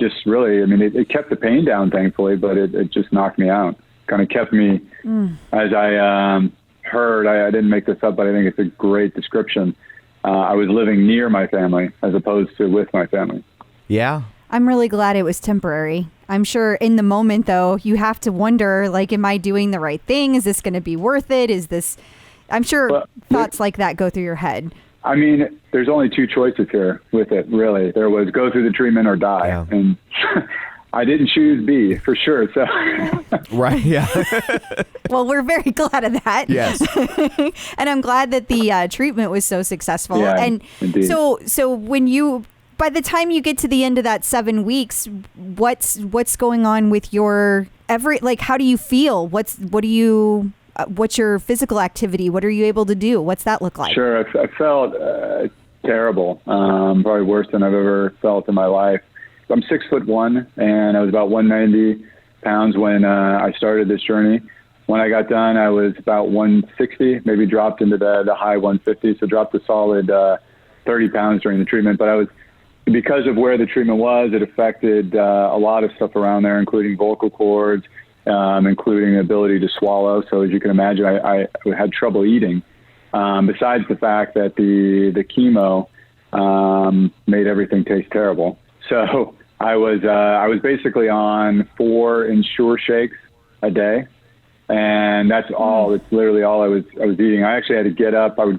just really, I mean, it kept the pain down, thankfully, but it just knocked me out. Kind of kept me, as I heard, I didn't make this up, but I think it's a great description. I was living near my family as opposed to with my family. Yeah. I'm really glad it was temporary. I'm sure in the moment, though, you have to wonder, like, am I doing the right thing? Is this going to be worth it? Is this... I'm sure thoughts like that go through your head. I mean, there's only two choices here with it, really. There was go through the treatment or die. Yeah. And I didn't choose B, for sure. So Right, yeah. Well, we're very glad of that. Yes. And I'm glad that the treatment was so successful. Yeah, and indeed. So when you... By the time you get to the end of that 7 weeks, what's going on with your how do you feel? What's your physical activity? What are you able to do? What's that look like? Sure. I felt terrible. Probably worse than I've ever felt in my life. I'm 6'1", and I was about 190 pounds when I started this journey. When I got done, I was about 160, maybe dropped into the high 150s, so dropped a solid 30 pounds during the treatment. But because of where the treatment was, it affected a lot of stuff around there, including vocal cords, including the ability to swallow. So as you can imagine, I had trouble eating. Besides the fact that the chemo made everything taste terrible. So I was basically on 4 Ensure shakes a day, and that's all. It's literally all I was eating. I actually had to get up. I would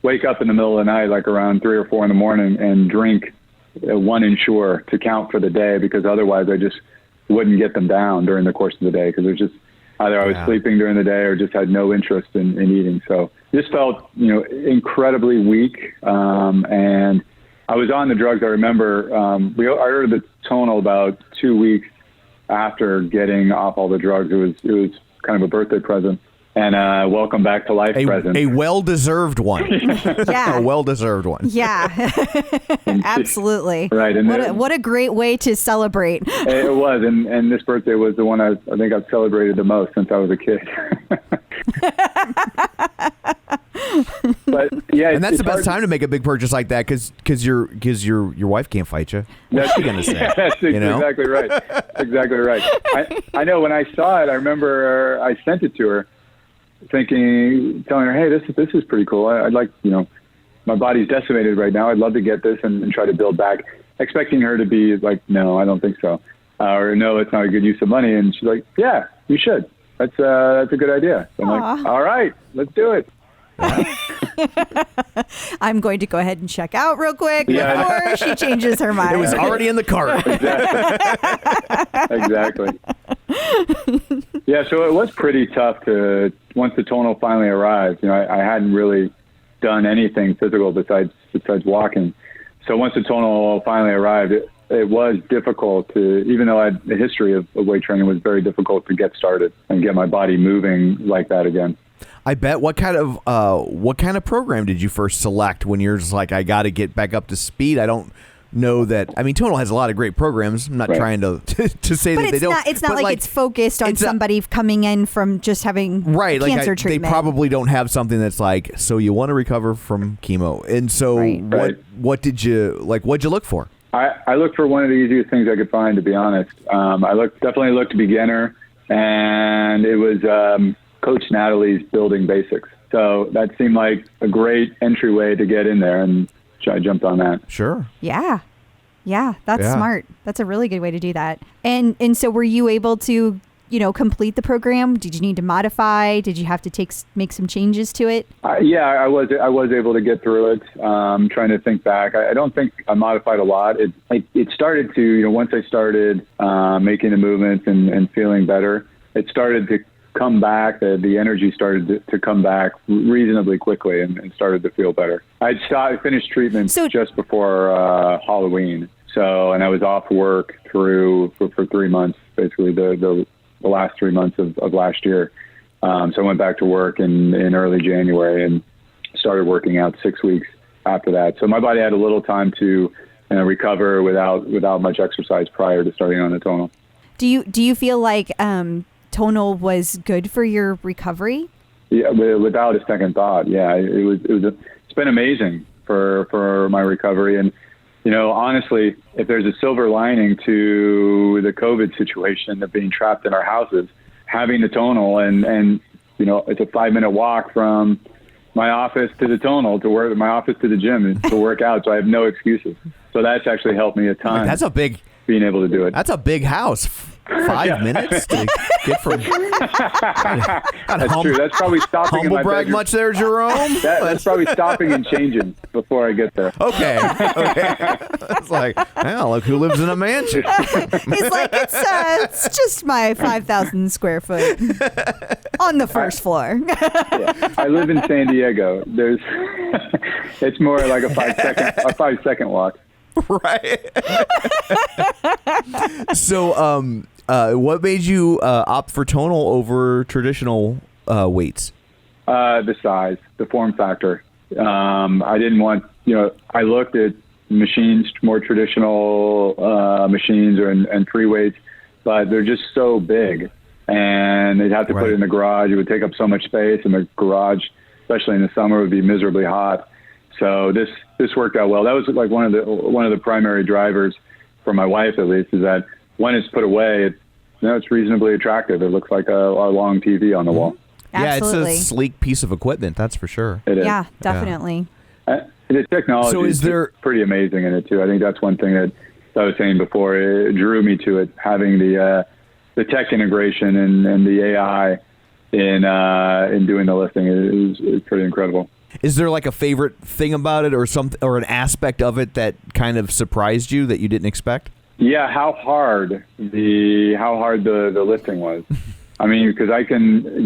wake up in the middle of the night, like around 3 or 4 in the morning, and drink 1 Ensure to count for the day, because otherwise I just wouldn't get them down during the course of the day, because there's just either I was sleeping during the day or just had no interest in eating. So just felt, incredibly weak. And I was on the drugs. I remember I ordered the Tonal about 2 weeks after getting off all the drugs. It was kind of a birthday present. And welcome back to life present. A well-deserved one. Yeah. A well-deserved one. Yeah. Absolutely. Right. And what a great way to celebrate. It was. And this birthday was the one I think I've celebrated the most since I was a kid. But yeah, and that's the best time to make a big purchase like that, because your wife can't fight you. What's she gonna say? Yeah, that's exactly right. Exactly right. I know when I saw it, I remember I sent it to her, telling her, hey, this is pretty cool. I'd like, my body's decimated right now. I'd love to get this and try to build back, expecting her to be like, no, I don't think so. Or no, it's not a good use of money. And she's like, yeah, you should. That's a good idea. So I'm like, all right, let's do it. I'm going to go ahead and check out real quick before she changes her mind. It was already in the cart. Exactly. Yeah, so it was pretty tough once the Tonal finally arrived. I hadn't really done anything physical besides walking. So once the Tonal finally arrived, it was difficult even though I had a history of weight training, it was very difficult to get started and get my body moving like that again. I bet. What kind of program did you first select when you're just like, I got to get back up to speed? I don't know that. I mean, Tonal has a lot of great programs. I'm not trying to say but that they don't. It's not like it's focused on somebody coming in from just having cancer treatment. They probably don't have something that's like, so you want to recover from chemo. And so what'd you look for? I looked for one of the easiest things I could find, to be honest. I definitely looked beginner, and it was Coach Natalie's Building Basics. So that seemed like a great entryway to get in there, and I jumped on that. Sure. Yeah. Yeah, that's smart. That's a really good way to do that. And so were you able to, complete the program? Did you need to modify? Did you have to make some changes to it? Yeah, I was able to get through it. Trying to think back, I don't think I modified a lot. It started to, once I started making the movements and feeling better, it started to come back. The energy started to come back reasonably quickly and started to feel better. I finished treatment just before Halloween. So, and I was off work for 3 months, basically the last 3 months of last year. So I went back to work in early January and started working out 6 weeks after that. So my body had a little time to recover without much exercise prior to starting on the Tonal. Do you feel like Tonal was good for your recovery? Yeah, without a second thought. Yeah, it's been amazing for my recovery. And honestly, if there's a silver lining to the COVID situation of being trapped in our houses, having the Tonal and it's a 5-minute walk from my office to the Tonal to work, my office to the gym to work out. So I have no excuses. So that's actually helped me a ton. Being able to do it. That's a big house. 5 minutes to get from. That's true. That's probably stopping. Humble brag much there, Jerome. That's probably stopping and changing before I get there. Okay. It's like, well, look who lives in a mansion. He's like, it's just my 5,000 square foot on the first floor. Yeah. I live in San Diego. It's more like a 5-second walk. Right. So, what made you opt for Tonal over traditional weights? The size, the form factor. I didn't want, I looked at machines, more traditional machines and free weights, but they're just so big, and they'd have to put it in the garage. It would take up so much space, and the garage, especially in the summer, would be miserably hot. So this worked out well. That was like one of the primary drivers for my wife, at least, is that when it's put away, it's reasonably attractive. It looks like a long TV on the wall. Absolutely. Yeah, it's a sleek piece of equipment, that's for sure. It is. Yeah, definitely. The technology is pretty amazing in it too. I think that's one thing that I was saying before. It drew me to it, having the tech integration and the AI in doing the lifting is pretty incredible. Is there like a favorite thing about it, or an aspect of it that kind of surprised you that you didn't expect? Yeah, how hard the lifting was. I mean, because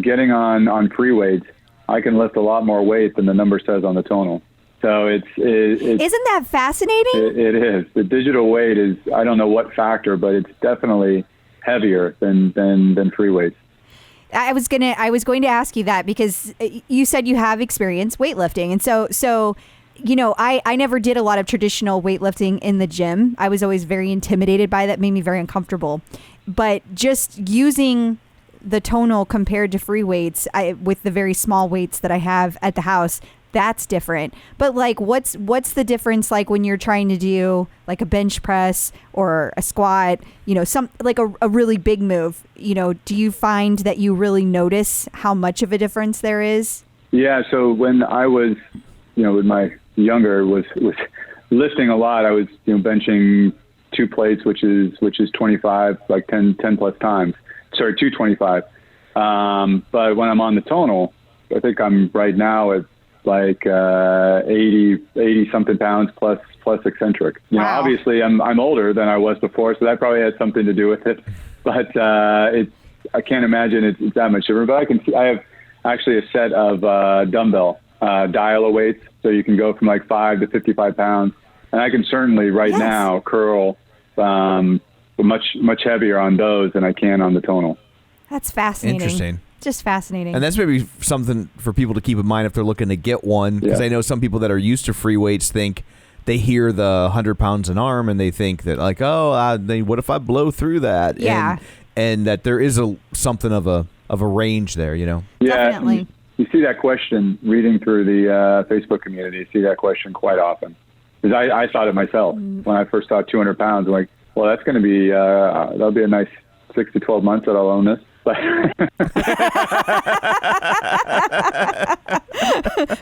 getting on free weights, I can lift a lot more weight than the number says on the Tonal. So it's isn't that fascinating? It is. The digital weight is, I don't know what factor, but it's definitely heavier than free weights. I was going to ask you that because you said you have experience weightlifting, and so I never did a lot of traditional weightlifting in the gym. I was always very intimidated by that, made me very uncomfortable. But just using the Tonal compared to free weights, with the very small weights that I have at the house, that's different. But like, what's the difference like when you're trying to do like a bench press or a squat, some like a really big move, do you find that you really notice how much of a difference there is? Yeah. So when I was, with my younger was lifting a lot, I was, benching 2 plates, which is 25, like 10 plus times. Sorry, 225. But when I'm on the Tonal, I think I'm right now at like 80 something pounds plus eccentric. Wow. Obviously I'm older than I was before, so that probably had something to do with it. But I can't imagine it's that much different. But I have actually a set of dumbbell dial weights, so you can go from like 5 to 55 pounds, and I can certainly now curl much heavier on those than I can on the Tonal. That's fascinating. Interesting. Just fascinating. And that's maybe something for people to keep in mind if they're looking to get one, because I know some people that are used to free weights think they hear the 100 pounds an arm and they think that like, what if I blow through that? Yeah. And that there is something of a range there, Yeah. Definitely. You see that question reading through the Facebook community. You see that question quite often. Because I thought it myself when I first saw 200 pounds. I'm like, well, that's going to be that'll be a nice 6 to 12 months that I'll own this.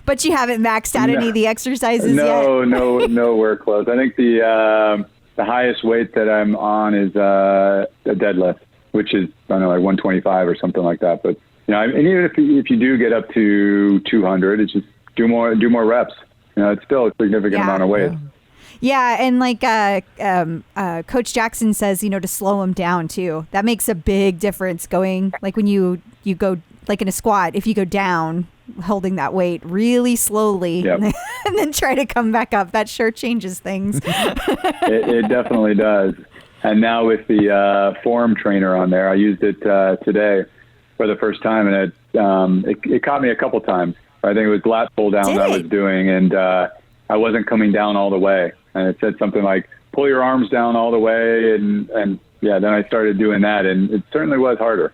But you haven't maxed out any of the exercises yet? No, nowhere close. I think the highest weight that I'm on is a deadlift, which is, I don't know, like 125 or something like that. But and even if you do get up to 200, it's just do more reps. It's still a significant amount of weight. Yeah, and like Coach Jackson says, to slow them down too. That makes a big difference going, like when you go, like in a squat, if you go down holding that weight really slowly and then try to come back up, that sure changes things. It definitely does. And now with the form trainer on there, I used it today for the first time, and it caught me a couple times. I think it was lat pull down that I was doing, and I wasn't coming down all the way. And it said something like, pull your arms down all the way. And then I started doing that, and it certainly was harder.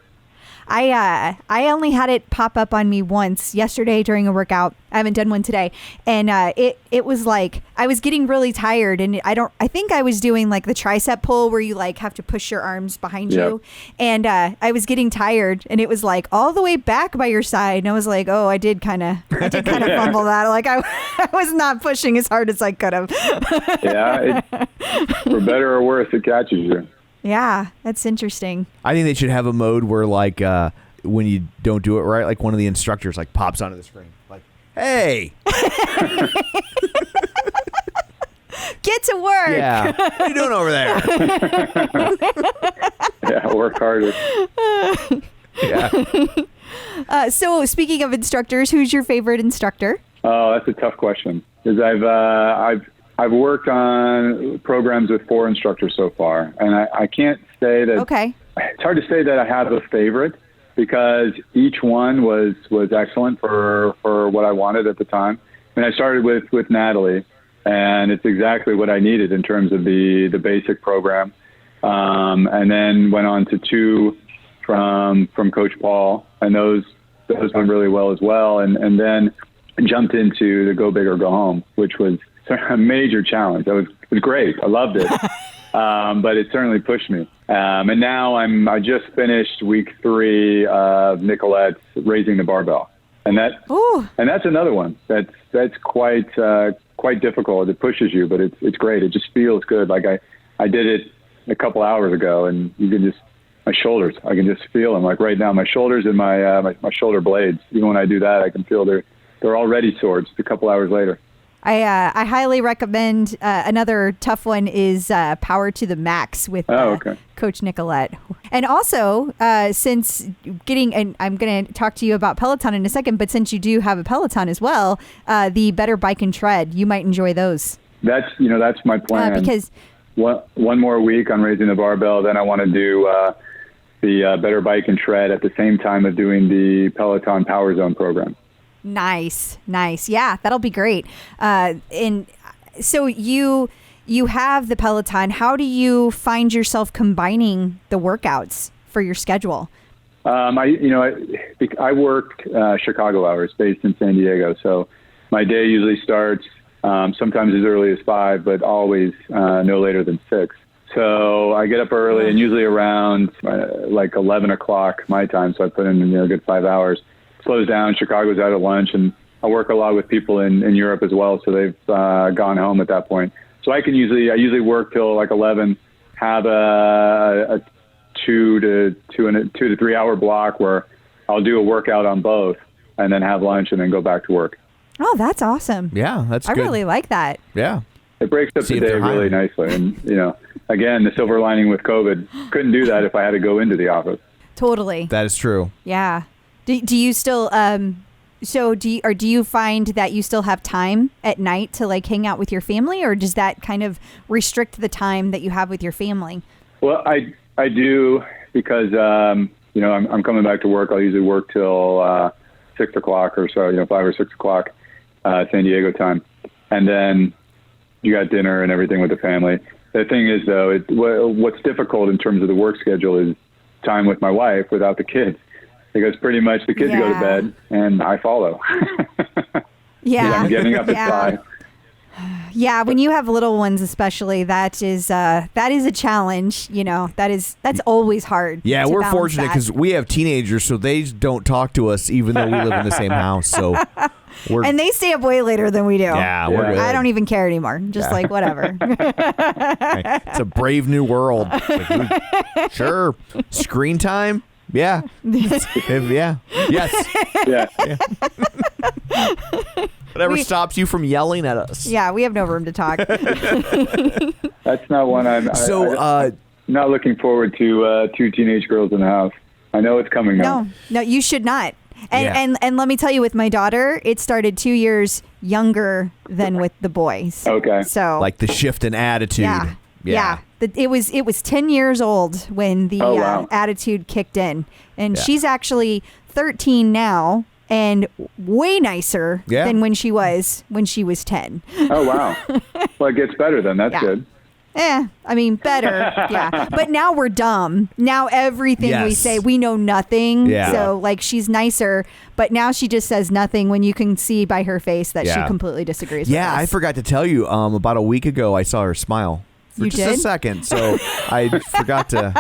I only had it pop up on me once yesterday during a workout. I haven't done one today, and it was like I was getting really tired, and I think I was doing like the tricep pull where you like have to push your arms behind you, and I was getting tired, and it was like all the way back by your side, and I was like, oh, I did kind of fumble that. Like I was not pushing as hard as I could have. Yeah, for better or worse, it catches you. Yeah, that's interesting. I think they should have a mode where like when you don't do it right, like one of the instructors like pops onto the screen, like, "Hey, get to work." Yeah, what are you doing over there? Yeah, work harder. Yeah. So speaking of instructors, who's your favorite instructor? Oh, that's a tough question. Because I've worked on programs with 4 instructors so far, and I can't say that. Okay. It's hard to say that I have a favorite because each one was excellent for what I wanted at the time. And I started with Natalie, and it's exactly what I needed in terms of the basic program. And then went on to 2 from Coach Paul, and those went really well as well. And then jumped into the Go Big or Go Home, which was a major challenge. It was great. I loved it. But it certainly pushed me. And now I just finished week 3 of Nicolette's Raising the Barbell. And that's another one that's quite difficult. It pushes you, but it's great. It just feels good. Like I did it a couple hours ago, and you can just, my shoulders, I can just feel them. Like right now, my shoulders and my shoulder blades, even when I do that, I can feel they're already sore just a couple hours later. I highly recommend another tough one is Power to the Max with Coach Nicolette. And also, since and I'm going to talk to you about Peloton in a second, but since you do have a Peloton as well, the Better Bike and Tread, you might enjoy those. That's my plan. Because one more week on Raising the Barbell, then I want to do the Better Bike and Tread at the same time of doing the Peloton Power Zone program. Nice. Yeah, that'll be great. And so you have the Peloton. How do you find yourself combining the workouts for your schedule? I work Chicago hours based in San Diego. So my day usually starts sometimes as early as 5, but always no later than 6. So I get up early and usually around like 11 o'clock my time. So I put in a good 5 hours. Slows down. Chicago's out at lunch, and I work a lot with people in Europe as well, so they've gone home at that point. So I usually work till like 11, have a 2 to 3 hour block where I'll do a workout on both, and then have lunch, and then go back to work. Oh, that's awesome. Yeah, that's good. I really like that. Yeah, it breaks up the day really nicely, and again, the silver lining with COVID, couldn't do that if I had to go into the office. Totally. That is true. Yeah. Do you still do you find that you still have time at night to like hang out with your family, or does that kind of restrict the time that you have with your family? Well, I do because I'm coming back to work. I'll usually work till 6 o'clock or so, 5 or 6 o'clock San Diego time, and then you got dinner and everything with the family. The thing is, though, what's difficult in terms of the work schedule is time with my wife without the kids. Because pretty much the kids go to bed and I follow. Yeah. I'm getting up at 5. Yeah, when you have little ones, especially, that is a challenge. That's always hard. Yeah, we're fortunate because we have teenagers, so they don't talk to us even though we live in the same house. So and they stay up way later than we do. Yeah, we're good. I don't even care anymore. Just like whatever. It's a brave new world. Sure, screen time. Yeah. Yeah. Yes. Yeah. Whatever stops you from yelling at us. Yeah, we have no room to talk. That's not one I'm not looking forward to 2 teenage girls in the house. I know it's coming now. No, you should not. And let me tell you, with my daughter, it started 2 years younger than with the boys. Okay. So like the shift in attitude. Yeah. It was 10 years old when the attitude kicked in. And she's actually 13 now and way nicer than when she was 10. Oh, wow. Well, it gets better then. That's good. I mean, better. Yeah. But now we're dumb. Now everything we Yes. say, we know nothing. Yeah. So, like, she's nicer, but now she just says nothing when you can see by her face that she Yeah. completely disagrees Yeah, with us. I forgot to tell you. About a week ago, I saw her smile for You just a did? second, so I forgot to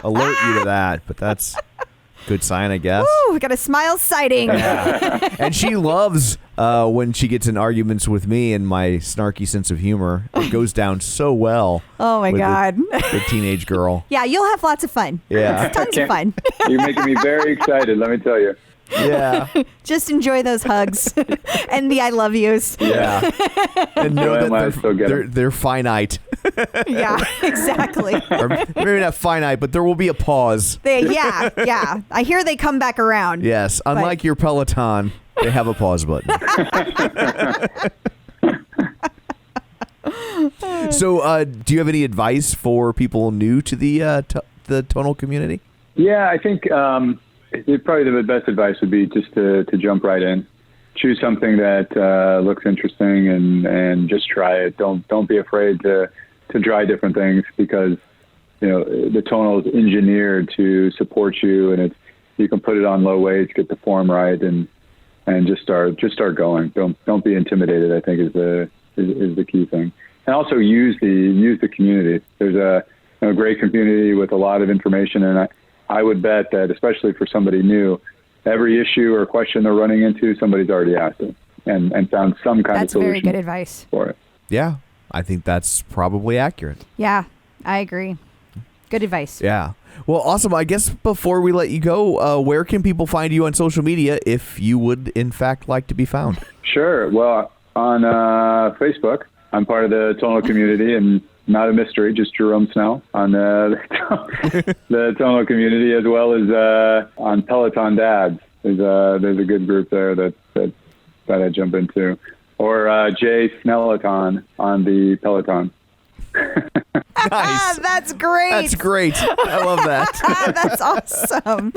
alert you to that. But that's a good sign, I guess. Ooh, we got a smile sighting. And she loves when she gets in arguments with me and my snarky sense of humor. It goes down so well. Oh, my with God. the teenage girl. Yeah, you'll have lots of fun. Yeah. Tons of fun. You're making me very excited, let me tell you. Yeah. Just enjoy those hugs and the I love yous. Yeah. And know Joanne might that still get 'em. they're finite. Yeah, exactly. Or maybe not finite, but there will be a pause. Yeah. I hear they come back around. Yes. Unlike your Peloton, they have a pause button. So, do you have any advice for people new to the tonal community? Yeah, I think probably the best advice would be just to jump right in. Choose something that looks interesting and just try it. Don't be afraid to try different things, because the tonal is engineered to support you, and you can put it on low weights, get the form right, and just start going. Don't be intimidated, I think is the key thing. And also use the community. There's a great community with a lot of information, and I would bet that, especially for somebody new, every issue or question they're running into, somebody's already asked it and found some kind That's of solution very good advice. for it. Yeah, I think that's probably accurate. Yeah, I agree. Good advice. Yeah. Well, awesome. I guess before we let you go, where can people find you on social media if you would, in fact, like to be found? Sure. Well, on Facebook, I'm part of the tonal community, and not a mystery, just Jerome Snell on the tonal community, as well as on Peloton Dads. There's a good group there that I jump into, or Jay Snellaton on the Peloton. Nice. That's great. That's great. I love that. That's awesome.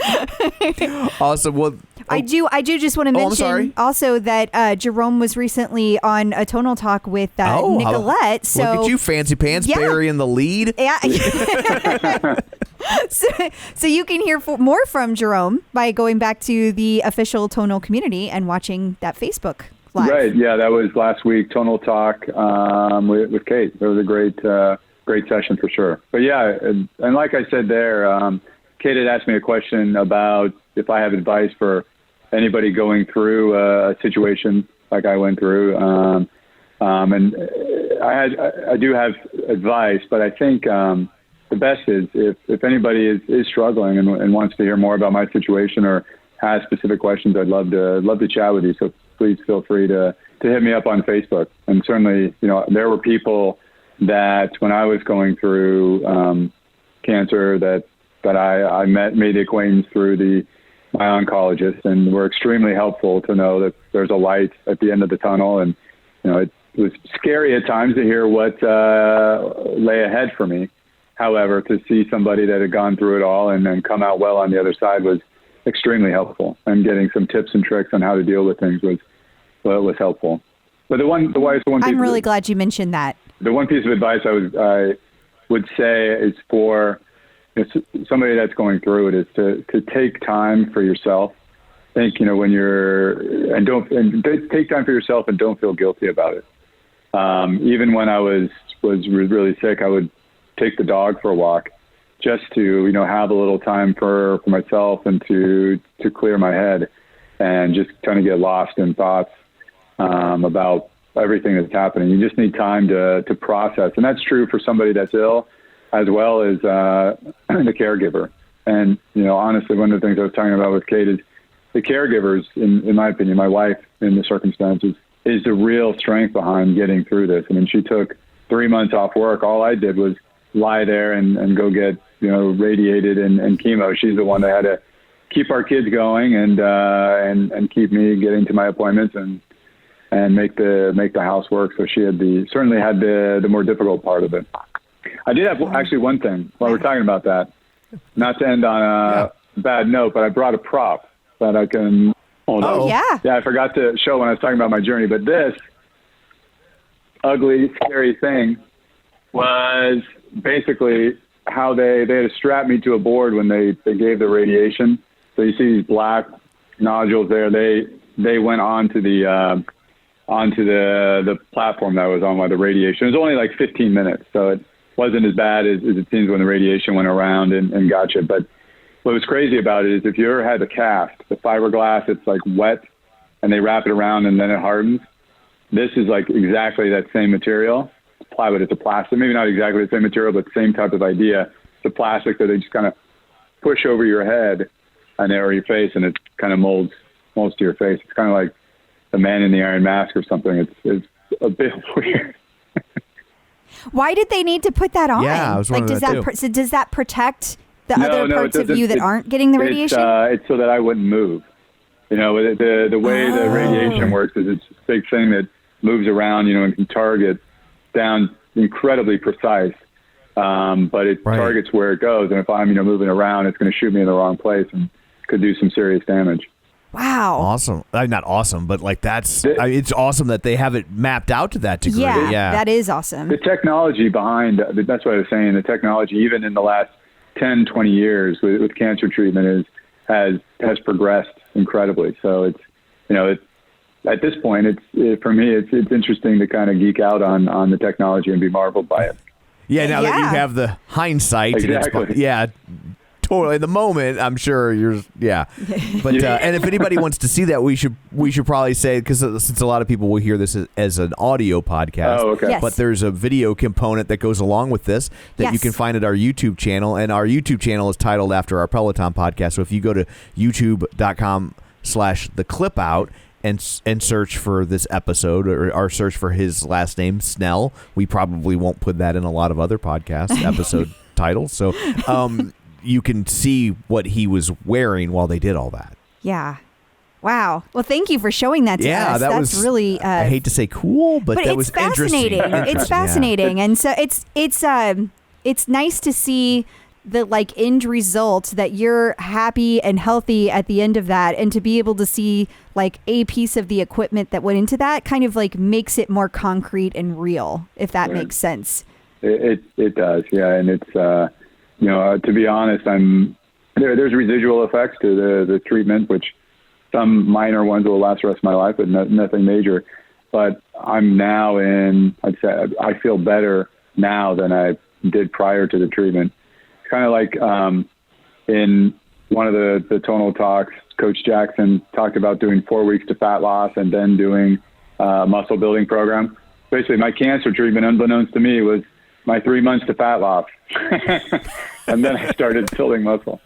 Awesome. Well, I do just want to I'm mention sorry. also that Jerome was recently on a tonal talk with Nicolette. So look at you, fancy pants, Yeah. burying the lead. Yeah. so you can hear more from Jerome by going back to the official tonal community and watching that Facebook live. Right. Yeah, that was last week. Tonal Talk with Kate. It was a great session for sure. But yeah, and like I said there, Kate had asked me a question about if I have advice for anybody going through a situation like I went through. And I do have advice, but I think the best is if anybody is struggling and wants to hear more about my situation or has specific questions, I'd love to chat with you. So please feel free to hit me up on Facebook. And certainly, there were people that when I was going through cancer that I made the acquaintance through my oncologist, and were extremely helpful to know that there's a light at the end of the tunnel. And it was scary at times to hear what lay ahead for me. However, to see somebody that had gone through it all and then come out well on the other side was extremely helpful, and getting some tips and tricks on how to deal with things was helpful. But the one I'm really glad you mentioned that. The one piece of advice I would say is for somebody that's going through it is to take time for yourself. Think, when take time for yourself and don't feel guilty about it. Even when I was really sick, I would take the dog for a walk just to, have a little time for myself and to clear my head and just kind of get lost in thoughts about everything that's happening. You just need time to process. And that's true for somebody that's ill as well as the caregiver. And, honestly, one of the things I was talking about with Kate is the caregivers, in my opinion, my wife in the circumstances, is the real strength behind getting through this. I mean, she took 3 months off work. All I did was lie there and go get, radiated and chemo. She's the one that had to keep our kids going and keep me getting to my appointments and make the house work. So she certainly had the more difficult part of it. I did have actually one thing while we're talking about that, not to end on a bad note, but I brought a prop that I can hold on. Oh, yeah. Yeah, I forgot to show when I was talking about my journey, but this ugly, scary thing was basically how they had to strap me to a board when they gave the radiation. So you see these black nodules there. They went onto the platform that I was on by the radiation. It was only like 15 minutes, so it wasn't as bad as it seems when the radiation went around and got you. But what was crazy about it is if you ever had the cast, the fiberglass, it's like wet and they wrap it around and then it hardens. This is like exactly that same material. It's plywood, it's a plastic, maybe not exactly the same material, but same type of idea. It's a plastic that they just kind of push over your head and or your face, and it kind of molds to your face. It's kind of like the Man in the Iron Mask or something. It's a bit weird. Why did they need to put that on? Yeah, I was wondering so does that protect the other parts of you that aren't getting the radiation? It's so that I wouldn't move. You know, the way the radiation works is it's this big thing that moves around, you know, and can target down incredibly precise. But it targets where it goes. And if I'm, moving around, it's going to shoot me in the wrong place and could do some serious damage. Wow. Awesome. Not awesome, but like it's awesome that they have it mapped out to that degree. Yeah, that is awesome. The technology behind, that's what I was saying, the technology, even in the last 10, 20 years with cancer treatment has progressed incredibly. So it's, at this point, for me, it's interesting to kind of geek out on the technology and be marveled by it. Yeah, now that you have the hindsight. Exactly. And totally. In the moment, I'm sure But and if anybody wants to see that, we should probably say, because since a lot of people will hear this as an audio podcast. Oh, okay. Yes. But there's a video component that goes along with this that you can find at our YouTube channel, and our YouTube channel is titled after our Peloton podcast. So if you go to youtube.com/theclipout and search for this episode or search for his last name, Snell. We probably won't put that in a lot of other podcast episode titles. So you can see what he was wearing while they did all that. Yeah. Wow. Well, thank you for showing that to us. That's really I hate to say cool, but that was fascinating. It's fascinating. And so it's nice to see the end result, that you're happy and healthy at the end of that, and to be able to see a piece of the equipment that went into that kind of makes it more concrete and real, if that makes sense. It does. Yeah. And it's, to be honest, there's residual effects to the treatment, which some minor ones will last the rest of my life, but nothing major. But I'm now I'd say I feel better now than I did prior to the treatment. Kind of like in one of the Tonal talks, Coach Jackson talked about doing 4 weeks to fat loss and then doing a muscle building program. Basically, my cancer treatment, unbeknownst to me, was my 3 months to fat loss. And then I started building muscle.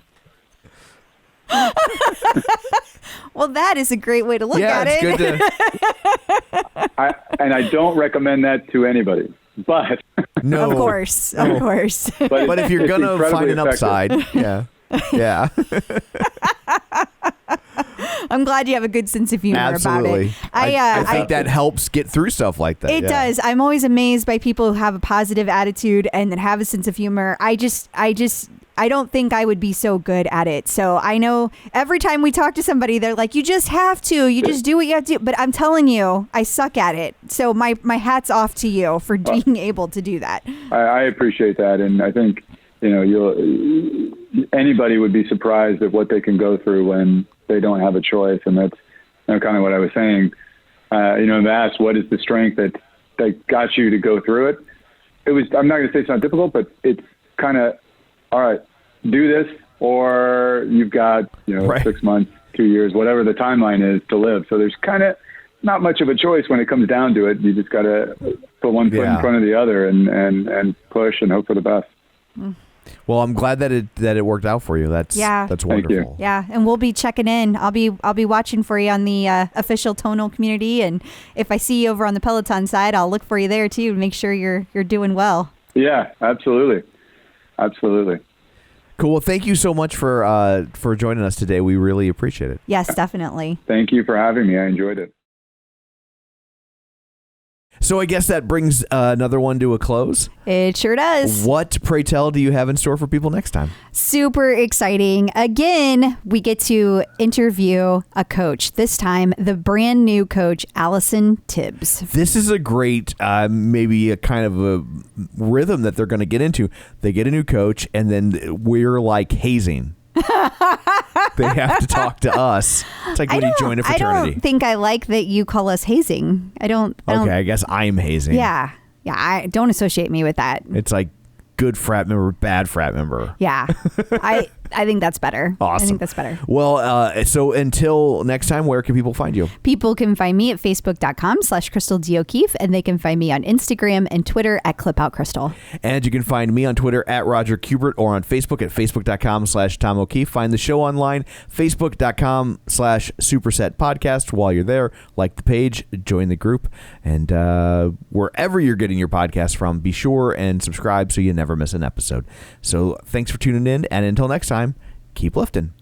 Well, that is a great way to look at it. It's good to... I don't recommend that to anybody. But no, of course. But if you're gonna find an upside, yeah. I'm glad you have a good sense of humor about it. I think that helps get through stuff like that. It does. I'm always amazed by people who have a positive attitude and that have a sense of humor. I don't think I would be so good at it. So I know every time we talk to somebody, they're like, you just have to. You just do what you have to do. But I'm telling you, I suck at it. So my hat's off to you for being able to do that. I appreciate that. And I think, anybody would be surprised at what they can go through when they don't have a choice. And that's kind of what I was saying. Asked, what is the strength that got you to go through it? I'm not going to say it's not difficult, but it's kind of, all right, do this, or you've got 6 months, 2 years, whatever the timeline is to live. So there's kind of not much of a choice when it comes down to it. You just got to put one foot in front of the other and push and hope for the best. Well, I'm glad that it worked out for you. That's wonderful. Thank you. Yeah, and we'll be checking in. I'll be watching for you on the official Tonal community, and if I see you over on the Peloton side, I'll look for you there too to make sure you're doing well. Yeah, absolutely. Absolutely. Cool. Well, thank you so much for joining us today. We really appreciate it. Yes, definitely. Thank you for having me. I enjoyed it. So So I guess that brings another one to a close. It sure does. What, pray tell, do you have in store for people next time? Super exciting. Again, we get to interview a coach. This time, the brand new coach, Allison Tibbs. This is a great, maybe a kind of a rhythm that they're going to get into. They get a new coach, and then we're like hazing. They have to talk to us. It's like when you join a fraternity. I don't think I like that you call us hazing. I don't. I guess I'm hazing. Yeah. I don't associate me with that. It's like good frat member, bad frat member. Yeah. I think that's better. Awesome. I think that's better. Well, so until next time, where can people find you? People can find me at facebook.com/CrystalDO'Keefe, and they can find me on Instagram and Twitter at ClipOutCrystal. And you can find me on Twitter at Roger Kubert or on Facebook at facebook.com/Tom O'Keefe. Find the show online, facebook.com/Superset Podcast. While you're there, like the page, join the group, and wherever you're getting your podcast from, be sure and subscribe so you never miss an episode. So thanks for tuning in, and until next time, keep lifting.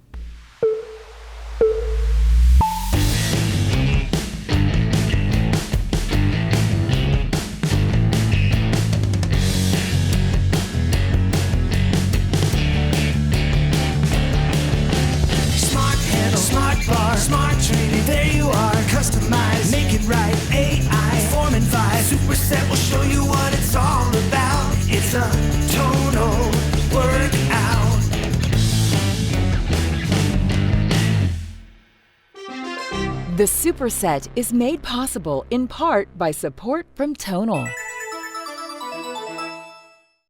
Smart handle, smart bar, smart training. There you are, customize, make it right. AI, form and vibe. Superset will show you what it's all about. It's a tonal workout. The Superset is made possible in part by support from Tonal.